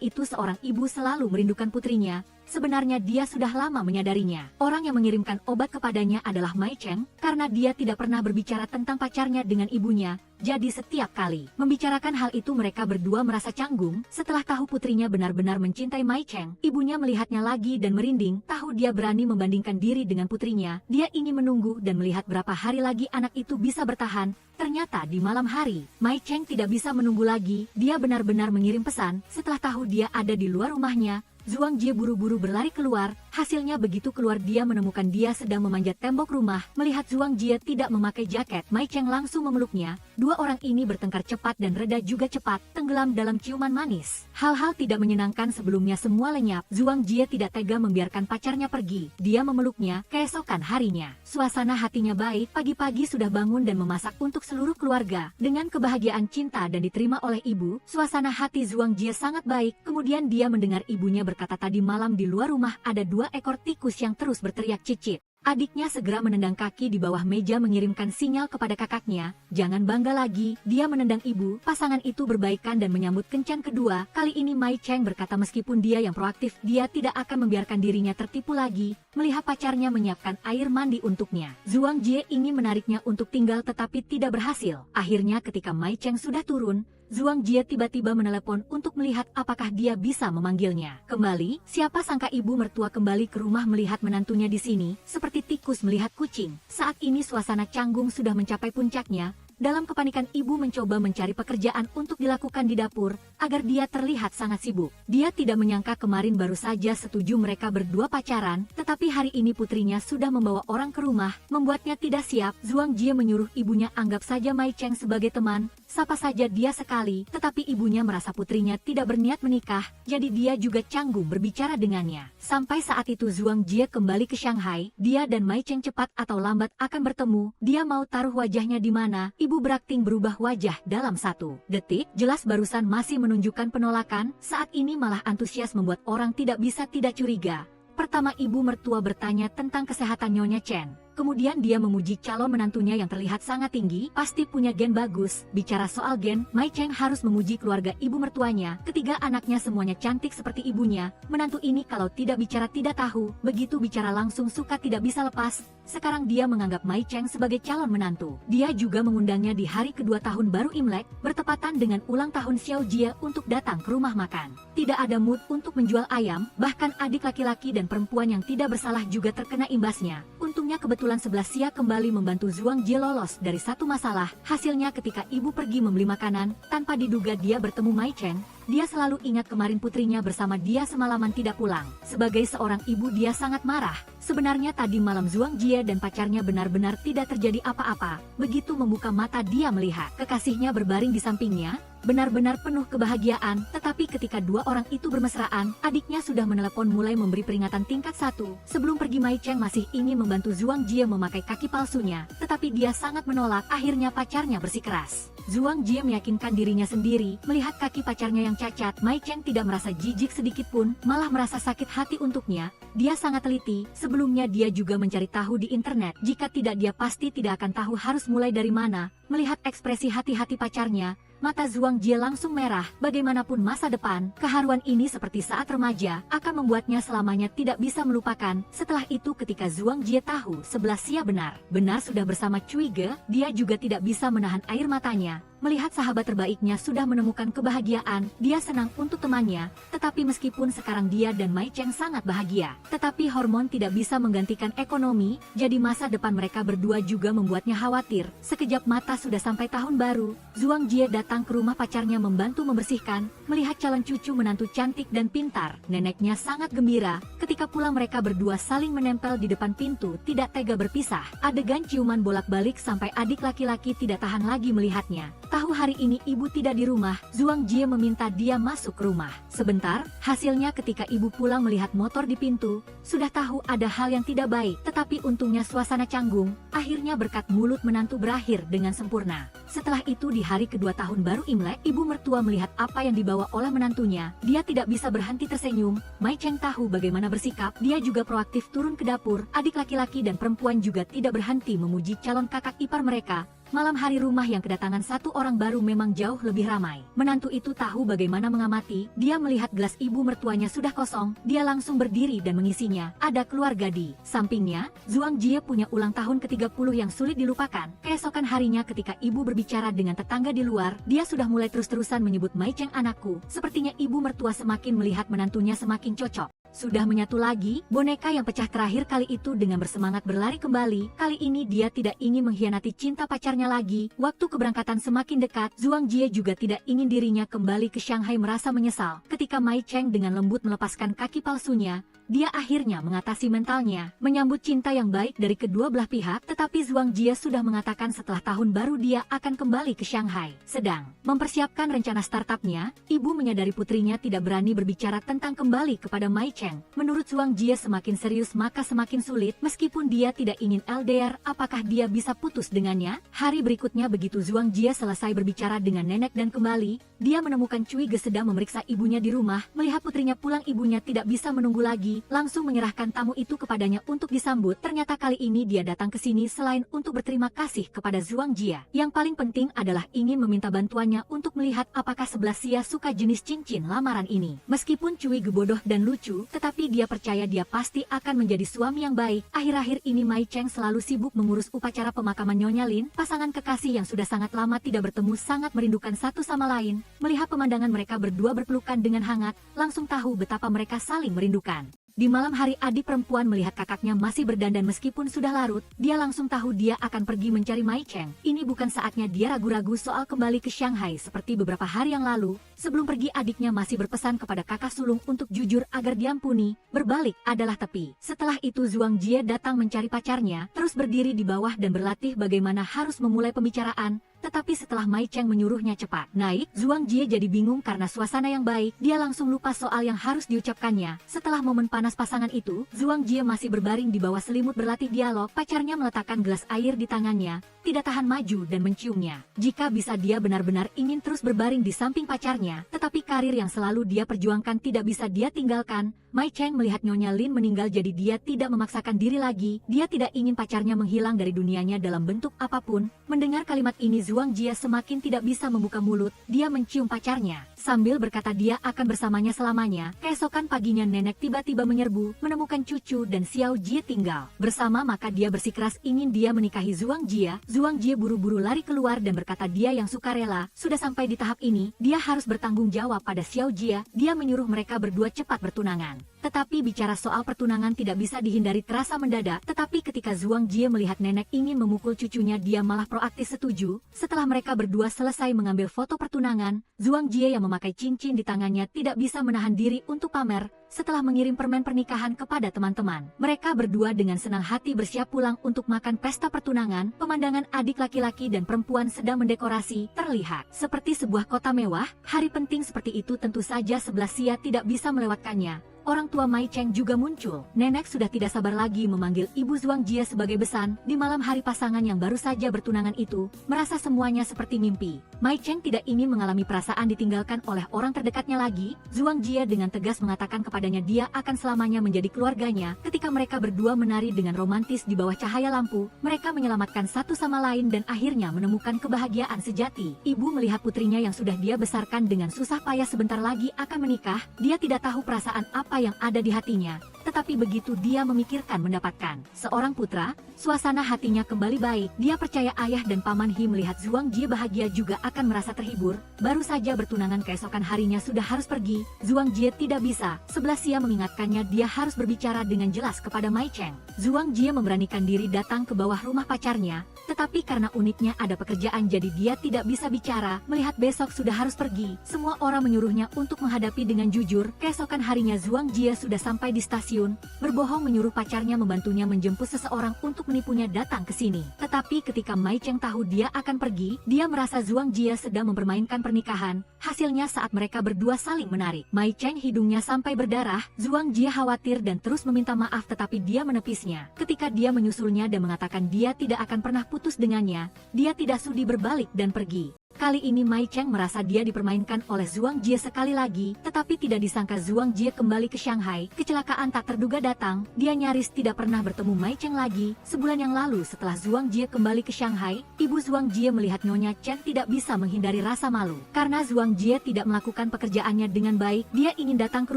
A: itu seorang ibu selalu merindukan putrinya. Sebenarnya dia sudah lama menyadarinya. Orang yang mengirimkan obat kepadanya adalah Maicheng, karena dia tidak pernah berbicara tentang pacarnya dengan ibunya. Jadi setiap kali membicarakan hal itu mereka berdua merasa canggung. Setelah tahu putrinya benar-benar mencintai Maicheng, ibunya melihatnya lagi dan merinding. Tahu dia berani membandingkan diri dengan putrinya. Dia ingin menunggu dan melihat berapa hari lagi anak itu bisa bertahan. Ternyata di malam hari, Maicheng tidak bisa menunggu lagi. Dia benar-benar mengirim pesan. Setelah tahu dia ada di luar rumahnya, Zhuang Jie buru-buru berlari keluar. Hasilnya begitu keluar dia menemukan dia sedang memanjat tembok rumah. Melihat Zhuang Jie tidak memakai jaket, Maicheng langsung memeluknya. Dua orang ini bertengkar cepat dan reda juga cepat, tenggelam dalam ciuman manis. Hal-hal tidak menyenangkan sebelumnya semua lenyap. Zhuang Jie tidak tega membiarkan pacarnya pergi. Dia memeluknya. Keesokan harinya, suasana hatinya baik. Pagi-pagi sudah bangun dan memasak untuk seluruh keluarga. Dengan kebahagiaan cinta dan diterima oleh ibu, suasana hati Zhuang Jie sangat baik. Kemudian dia mendengar ibunya berkata tadi malam di luar rumah ada 2 ekor tikus yang terus berteriak cicit. Adiknya segera menendang kaki di bawah meja mengirimkan sinyal kepada kakaknya, jangan bangga lagi, dia menendang ibu. Pasangan itu berbaikan dan menyambut kencan kedua. Kali ini Mai Cheng berkata meskipun dia yang proaktif, dia tidak akan membiarkan dirinya tertipu lagi. Melihat pacarnya menyiapkan air mandi untuknya, Zhuang Jie ingin menariknya untuk tinggal tetapi tidak berhasil. Akhirnya ketika Mai Cheng sudah turun, Zhuang Jie tiba-tiba menelepon untuk melihat apakah dia bisa memanggilnya kembali. Siapa sangka ibu mertua kembali ke rumah melihat menantunya di sini, seperti tikus melihat kucing. Saat ini suasana canggung sudah mencapai puncaknya. Dalam kepanikan ibu mencoba mencari pekerjaan untuk dilakukan di dapur, agar dia terlihat sangat sibuk. Dia tidak menyangka kemarin baru saja setuju mereka berdua pacaran, tetapi hari ini putrinya sudah membawa orang ke rumah, membuatnya tidak siap. Zhuang Jie menyuruh ibunya anggap saja Mai Cheng sebagai teman, sapa saja dia sekali, tetapi ibunya merasa putrinya tidak berniat menikah, jadi dia juga canggung berbicara dengannya. Sampai saat itu Zhuang Jie kembali ke Shanghai, dia dan Mai Cheng cepat atau lambat akan bertemu. Dia mau taruh wajahnya di mana. Ibu berakting berubah wajah dalam 1 detik, jelas barusan masih menunjukkan penolakan, saat ini malah antusias membuat orang tidak bisa tidak curiga. Pertama ibu mertua bertanya tentang kesehatan Nyonya Chen. Kemudian dia memuji calon menantunya yang terlihat sangat tinggi, pasti punya gen bagus. Bicara soal gen, Mai Cheng harus memuji keluarga ibu mertuanya. Ketiga anaknya semuanya cantik seperti ibunya. Menantu ini kalau tidak bicara tidak tahu, begitu bicara langsung suka tidak bisa lepas. Sekarang dia menganggap Mai Cheng sebagai calon menantu. Dia juga mengundangnya di hari kedua tahun baru Imlek, bertepatan dengan ulang tahun Xiao Jie untuk datang ke rumah makan. Tidak ada mood untuk menjual ayam, bahkan adik laki-laki dan perempuan yang tidak bersalah juga terkena imbasnya. Untungnya kebetulan sebelah Xia kembali membantu Zhuang Jie lolos dari satu masalah. Hasilnya ketika ibu pergi membeli makanan, tanpa diduga dia bertemu Mai Cheng. Dia selalu ingat kemarin putrinya bersama dia semalaman tidak pulang. Sebagai seorang ibu dia sangat marah. Sebenarnya tadi malam Zhuang Jie dan pacarnya benar-benar tidak terjadi apa-apa. Begitu membuka mata dia melihat kekasihnya berbaring di sampingnya, benar-benar penuh kebahagiaan. Tetapi ketika dua orang itu bermesraan, adiknya sudah menelepon mulai memberi peringatan tingkat 1. Sebelum pergi Mai Cheng masih ingin membantu Zhuang Jie memakai kaki palsunya, tetapi dia sangat menolak. Akhirnya pacarnya bersikeras. Zhuang Jie meyakinkan dirinya sendiri, melihat kaki pacarnya yang cacat, Mai Cheng tidak merasa jijik sedikit pun, malah merasa sakit hati untuknya. Dia sangat teliti, sebelumnya dia juga mencari tahu di internet, jika tidak dia pasti tidak akan tahu harus mulai dari mana. Melihat ekspresi hati-hati pacarnya, mata Zhuang Jie langsung merah. Bagaimanapun masa depan, keharuan ini seperti saat remaja, akan membuatnya selamanya tidak bisa melupakan. Setelah itu ketika Zhuang Jie tahu sebelah Xia benar sudah bersama Cui Ge, dia juga tidak bisa menahan air matanya. Melihat sahabat terbaiknya sudah menemukan kebahagiaan, dia senang untuk temannya. Tetapi meskipun sekarang dia dan Mai Cheng sangat bahagia, tetapi hormon tidak bisa menggantikan ekonomi, jadi masa depan mereka berdua juga membuatnya khawatir. Sekejap mata sudah sampai tahun baru, Zhuang Jie datang ke rumah pacarnya membantu membersihkan. Melihat calon cucu menantu cantik dan pintar, neneknya sangat gembira. Ketika pulang mereka berdua saling menempel di depan pintu, tidak tega berpisah. Adegan ciuman bolak-balik sampai adik laki-laki tidak tahan lagi melihatnya. Tahu hari ini ibu tidak di rumah, Zhuang Jie meminta dia masuk ke rumah. Sebentar, hasilnya ketika ibu pulang melihat motor di pintu, sudah tahu ada hal yang tidak baik. Tetapi untungnya suasana canggung, akhirnya berkat mulut menantu berakhir dengan sempurna. Setelah itu di hari kedua tahun baru Imlek, ibu mertua melihat apa yang dibawa oleh menantunya. Dia tidak bisa berhenti tersenyum. Mai Cheng tahu bagaimana bersikap, dia juga proaktif turun ke dapur. Adik laki-laki dan perempuan juga tidak berhenti memuji calon kakak ipar mereka. Malam hari rumah yang kedatangan satu orang baru memang jauh lebih ramai. Menantu itu tahu bagaimana mengamati, dia melihat gelas ibu mertuanya sudah kosong, dia langsung berdiri dan mengisinya. Ada keluarga di sampingnya. Zhuang Jie punya ulang tahun ke-30 yang sulit dilupakan. Keesokan harinya ketika ibu berbicara dengan tetangga di luar, dia sudah mulai terus-terusan menyebut Mai Cheng anakku. Sepertinya ibu mertua semakin melihat menantunya semakin cocok. Sudah menyatu lagi, boneka yang pecah terakhir kali itu dengan bersemangat berlari kembali. Kali ini dia tidak ingin mengkhianati cinta pacarnya lagi. Waktu keberangkatan semakin dekat, Zhuang Jie juga tidak ingin dirinya kembali ke Shanghai merasa menyesal. Ketika Mai Cheng dengan lembut melepaskan kaki palsunya, dia akhirnya mengatasi mentalnya, menyambut cinta yang baik dari kedua belah pihak. Tetapi Zhuang Jie sudah mengatakan setelah tahun baru dia akan kembali ke Shanghai. Sedang mempersiapkan rencana startupnya, ibu menyadari putrinya tidak berani berbicara tentang kembali kepada Mai Cheng. Menurut Zhuang Jie semakin serius maka semakin sulit. Meskipun dia tidak ingin LDR, apakah dia bisa putus dengannya? Hari berikutnya begitu Zhuang Jie selesai berbicara dengan nenek dan kembali, dia menemukan Cui Ge sedang memeriksa ibunya di rumah. Melihat putrinya pulang ibunya tidak bisa menunggu lagi. ini, langsung menyerahkan tamu itu kepadanya untuk disambut. Ternyata kali ini dia datang ke sini selain untuk berterima kasih kepada Zhuang Jie. Yang paling penting adalah ingin meminta bantuannya untuk melihat apakah sebelah Xia suka jenis cincin lamaran ini. Meskipun Cui bodoh dan lucu, tetapi dia percaya dia pasti akan menjadi suami yang baik. Akhir-akhir ini Mai Cheng selalu sibuk mengurus upacara pemakaman Nyonya Lin. Pasangan kekasih yang sudah sangat lama tidak bertemu sangat merindukan satu sama lain. Melihat pemandangan mereka berdua berpelukan dengan hangat, langsung tahu betapa mereka saling merindukan. Di malam hari adik perempuan melihat kakaknya masih berdandan meskipun sudah larut, dia langsung tahu dia akan pergi mencari Mai Cheng. Ini bukan saatnya dia ragu-ragu soal kembali ke Shanghai seperti beberapa hari yang lalu. Sebelum pergi adiknya masih berpesan kepada kakak sulung untuk jujur agar diampuni, berbalik adalah tepi. Setelah itu Zhuang Jie datang mencari pacarnya, terus berdiri di bawah dan berlatih bagaimana harus memulai pembicaraan. Tetapi setelah Mai Cheng menyuruhnya cepat naik, Zhuang Jie jadi bingung karena suasana yang baik, dia langsung lupa soal yang harus diucapkannya. Setelah momen panas pasangan itu, Zhuang Jie masih berbaring di bawah selimut berlatih dialog, pacarnya meletakkan gelas air di tangannya, tidak tahan maju dan menciumnya. Jika bisa dia benar-benar ingin terus berbaring di samping pacarnya, tetapi karir yang selalu dia perjuangkan tidak bisa dia tinggalkan. Mai Cheng melihat Nyonya Lin meninggal jadi dia tidak memaksakan diri lagi, dia tidak ingin pacarnya menghilang dari dunianya dalam bentuk apapun. Mendengar kalimat ini Zhuang Jie semakin tidak bisa membuka mulut, dia mencium pacarnya. Sambil berkata dia akan bersamanya selamanya, keesokan paginya nenek tiba-tiba menyerbu, menemukan cucu dan Xiao Jie tinggal bersama maka dia bersikeras ingin dia menikahi Zhuang Jie. Zhuang Jie buru-buru lari keluar dan berkata dia yang sukarela, sudah sampai di tahap ini, dia harus bertanggung jawab pada Xiao Jie, dia menyuruh mereka berdua cepat bertunangan. Tetapi bicara soal pertunangan tidak bisa dihindari terasa mendadak, tetapi ketika Zhuang Jie melihat nenek ingin memukul cucunya dia malah proaktif setuju. Setelah mereka berdua selesai mengambil foto pertunangan, Zhuang Jie yang memakai cincin di tangannya tidak bisa menahan diri untuk pamer. Setelah mengirim permen pernikahan kepada teman-teman, mereka berdua dengan senang hati bersiap pulang untuk makan pesta pertunangan. Pemandangan adik laki-laki dan perempuan sedang mendekorasi terlihat seperti sebuah kota mewah. Hari penting seperti itu tentu saja sebelah Xia tidak bisa melewatkannya. Orang tua Mai Cheng juga muncul. Nenek sudah tidak sabar lagi memanggil Ibu Zhuang Jie sebagai besan. Di malam hari pasangan yang baru saja bertunangan itu, merasa semuanya seperti mimpi. Mai Cheng tidak ingin mengalami perasaan ditinggalkan oleh orang terdekatnya lagi. Zhuang Jie dengan tegas mengatakan kepadanya dia akan selamanya menjadi keluarganya. Ketika mereka berdua menari dengan romantis di bawah cahaya lampu, mereka menyelamatkan satu sama lain dan akhirnya menemukan kebahagiaan sejati. Ibu melihat putrinya yang sudah dia besarkan dengan susah payah sebentar lagi akan menikah. Dia tidak tahu perasaan apa yang ada di hatinya, tetapi begitu dia memikirkan mendapatkan seorang putra, suasana hatinya kembali baik. Dia percaya ayah dan paman He melihat Zhuang Jie bahagia juga akan merasa terhibur. Baru saja bertunangan keesokan harinya sudah harus pergi. Zhuang Jie tidak bisa. Sebelah Xia mengingatkannya dia harus berbicara dengan jelas kepada Mai Cheng. Zhuang Jie memberanikan diri datang ke bawah rumah pacarnya, tetapi karena uniknya ada pekerjaan jadi dia tidak bisa bicara. Melihat besok sudah harus pergi, semua orang menyuruhnya untuk menghadapi dengan jujur. Keesokan harinya Zhuang Jie sudah sampai di stasiun, berbohong menyuruh pacarnya membantunya menjemput seseorang untuk menipunya datang ke sini. Tetapi ketika Mai Cheng tahu dia akan pergi, dia merasa Zhuang Jie sedang mempermainkan pernikahan. Hasilnya saat mereka berdua saling menarik, Mai Cheng hidungnya sampai berdarah. Zhuang Jie khawatir dan terus meminta maaf tetapi dia menepisnya. Ketika dia menyusulnya dan mengatakan dia tidak akan pernah putus dengannya, dia tidak sudi berbalik dan pergi. Kali ini Mai Cheng merasa dia dipermainkan oleh Zhuang Jie sekali lagi, tetapi tidak disangka Zhuang Jie kembali ke Shanghai. Kecelakaan tak terduga datang, dia nyaris tidak pernah bertemu Mai Cheng lagi. Sebulan yang lalu setelah Zhuang Jie kembali ke Shanghai, ibu Zhuang Jie melihat Nyonya Chen tidak bisa menghindari rasa malu. Karena Zhuang Jie tidak melakukan pekerjaannya dengan baik, dia ingin datang ke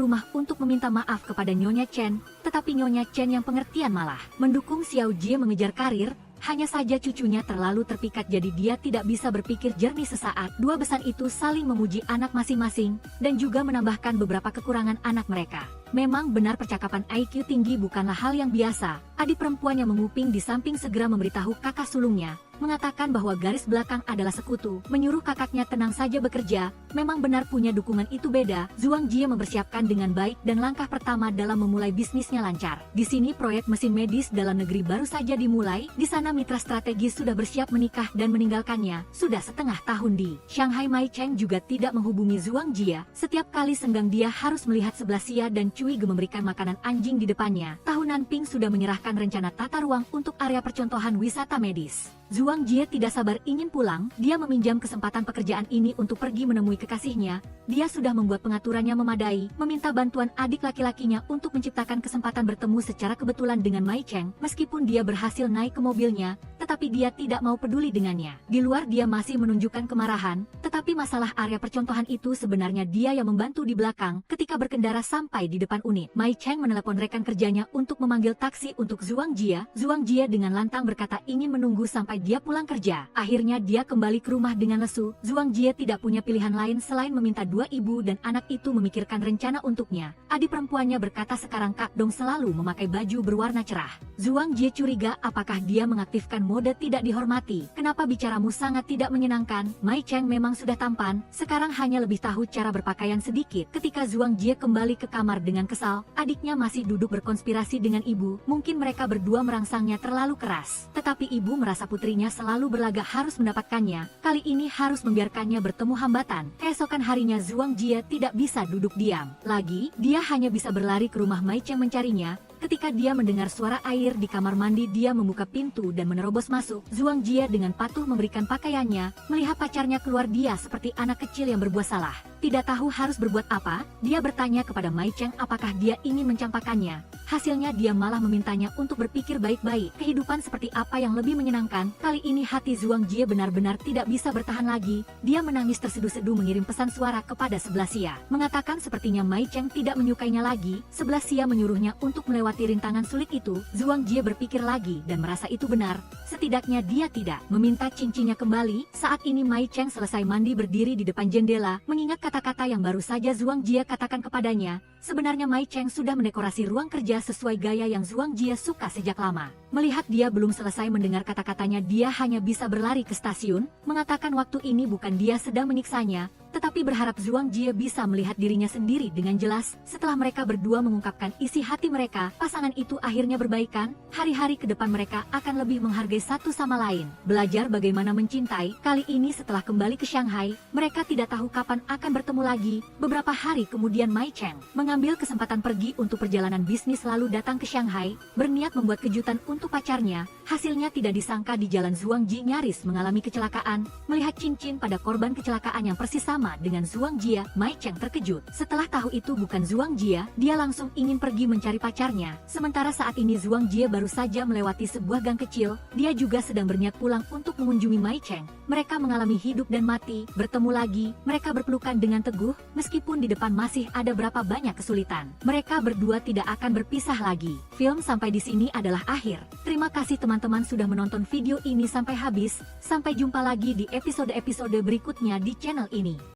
A: rumah untuk meminta maaf kepada Nyonya Chen, tetapi Nyonya Chen yang pengertian malah mendukung Xiao Jie mengejar karir. Hanya saja cucunya terlalu terpikat jadi dia tidak bisa berpikir jernih sesaat. Dua besan itu saling memuji anak masing-masing dan juga menambahkan beberapa kekurangan anak mereka. Memang benar percakapan IQ tinggi bukanlah hal yang biasa. Adik perempuan yang menguping di samping segera memberitahu kakak sulungnya, mengatakan bahwa garis belakang adalah sekutu, menyuruh kakaknya tenang saja bekerja. Memang benar punya dukungan itu beda. Zhuang Jie mempersiapkan dengan baik dan langkah pertama dalam memulai bisnisnya lancar. Di sini proyek mesin medis dalam negeri baru saja dimulai. Di sana mitra strategis sudah bersiap menikah dan meninggalkannya sudah setengah tahun di Shanghai. Mai Cheng juga tidak menghubungi Zhuang Jie. Setiap kali senggang dia harus melihat sebelah Xia dan Cui memberikan makanan anjing di depannya. Tahunan Ping sudah menyerahkan rencana tata ruang untuk area percontohan wisata medis. Zhuang Jie tidak sabar ingin pulang, dia meminjam kesempatan pekerjaan ini untuk pergi menemui kekasihnya. Dia sudah membuat pengaturannya memadai, meminta bantuan adik laki-lakinya untuk menciptakan kesempatan bertemu secara kebetulan dengan Mai Cheng. Meskipun dia berhasil naik ke mobilnya, tetapi dia tidak mau peduli dengannya. Di luar dia masih menunjukkan kemarahan, tetapi masalah area percontohan itu sebenarnya dia yang membantu di belakang ketika berkendara sampai di depan unit. Mai Cheng menelepon rekan kerjanya untuk memanggil taksi untuk Zhuang Jie. Zhuang Jie dengan lantang berkata ingin menunggu sampai dia pulang kerja. Akhirnya dia kembali ke rumah dengan lesu. Zhuang Jie tidak punya pilihan lain selain meminta dua ibu dan anak itu memikirkan rencana untuknya. Adik perempuannya berkata sekarang Kak Dong selalu memakai baju berwarna cerah. Zhuang Jie curiga apakah dia mengaktifkan mode tidak dihormati. Kenapa bicaramu sangat tidak menyenangkan? Mai Cheng memang sudah tampan, sekarang hanya lebih tahu cara berpakaian sedikit. Ketika Zhuang Jie kembali ke kamar dengan kesal, adiknya masih duduk berkonspirasi dengan ibu. Mungkin mereka berdua merangsangnya terlalu keras. Tetapi ibu merasa putrinya selalu berlagak harus mendapatkannya. Kali ini harus membiarkannya bertemu hambatan. Keesokan harinya Zhuang Jie tidak bisa duduk diam lagi, dia hanya bisa berlari ke rumah Mai Cheng mencarinya. Ketika dia mendengar suara air di kamar mandi, dia membuka pintu dan menerobos masuk. Zhuang Jie dengan patuh memberikan pakaiannya, melihat pacarnya keluar dia seperti anak kecil yang berbuat salah. Tidak tahu harus berbuat apa, dia bertanya kepada Mai Cheng apakah dia ingin mencampakkannya. Hasilnya dia malah memintanya untuk berpikir baik-baik, kehidupan seperti apa yang lebih menyenangkan. Kali ini hati Zhuang Jie benar-benar tidak bisa bertahan lagi. Dia menangis terseduh-seduh mengirim pesan suara kepada sebelah Xia, mengatakan sepertinya Mai Cheng tidak menyukainya lagi. Sebelah Xia menyuruhnya untuk melewati rintangan sulit itu. Zhuang Jie berpikir lagi dan merasa itu benar. Setidaknya dia tidak meminta cincinnya kembali. Saat ini Mai Cheng selesai mandi berdiri di depan jendela, mengingat kata-kata yang baru saja Zhuang Jie katakan kepadanya. Sebenarnya Mai Cheng sudah mendekorasi ruang kerja sesuai gaya yang Zhuang Jie suka sejak lama. Melihat dia belum selesai mendengar kata-katanya, dia hanya bisa berlari ke stasiun, mengatakan waktu ini bukan dia sedang menyiksanya, tetapi berharap Zhuang Jie bisa melihat dirinya sendiri dengan jelas. Setelah mereka berdua mengungkapkan isi hati mereka, pasangan itu akhirnya berbaikan. Hari-hari ke depan mereka akan lebih menghargai satu sama lain. Belajar bagaimana mencintai. Kali ini setelah kembali ke Shanghai, mereka tidak tahu kapan akan bertemu lagi. Beberapa hari kemudian Mai Cheng mengambil kesempatan pergi untuk perjalanan bisnis lalu datang ke Shanghai, berniat membuat kejutan untuk pacarnya. Hasilnya tidak disangka di jalan Zhuang Jie nyaris mengalami kecelakaan. Melihat cincin pada korban kecelakaan yang persis sama dengan Zhuang Jie, Mai Cheng terkejut. Setelah tahu itu bukan Zhuang Jie, dia langsung ingin pergi mencari pacarnya. Sementara saat ini Zhuang Jie baru saja melewati sebuah gang kecil. Dia juga sedang berniat pulang untuk mengunjungi Mai Cheng. Mereka mengalami hidup dan mati, bertemu lagi. Mereka berpelukan dengan teguh, meskipun di depan masih ada berapa banyak kesulitan. Mereka berdua tidak akan berpisah lagi. Film sampai di sini adalah akhir. Terima kasih teman-teman sudah menonton video ini sampai habis. Sampai jumpa lagi di episode-episode berikutnya di channel ini.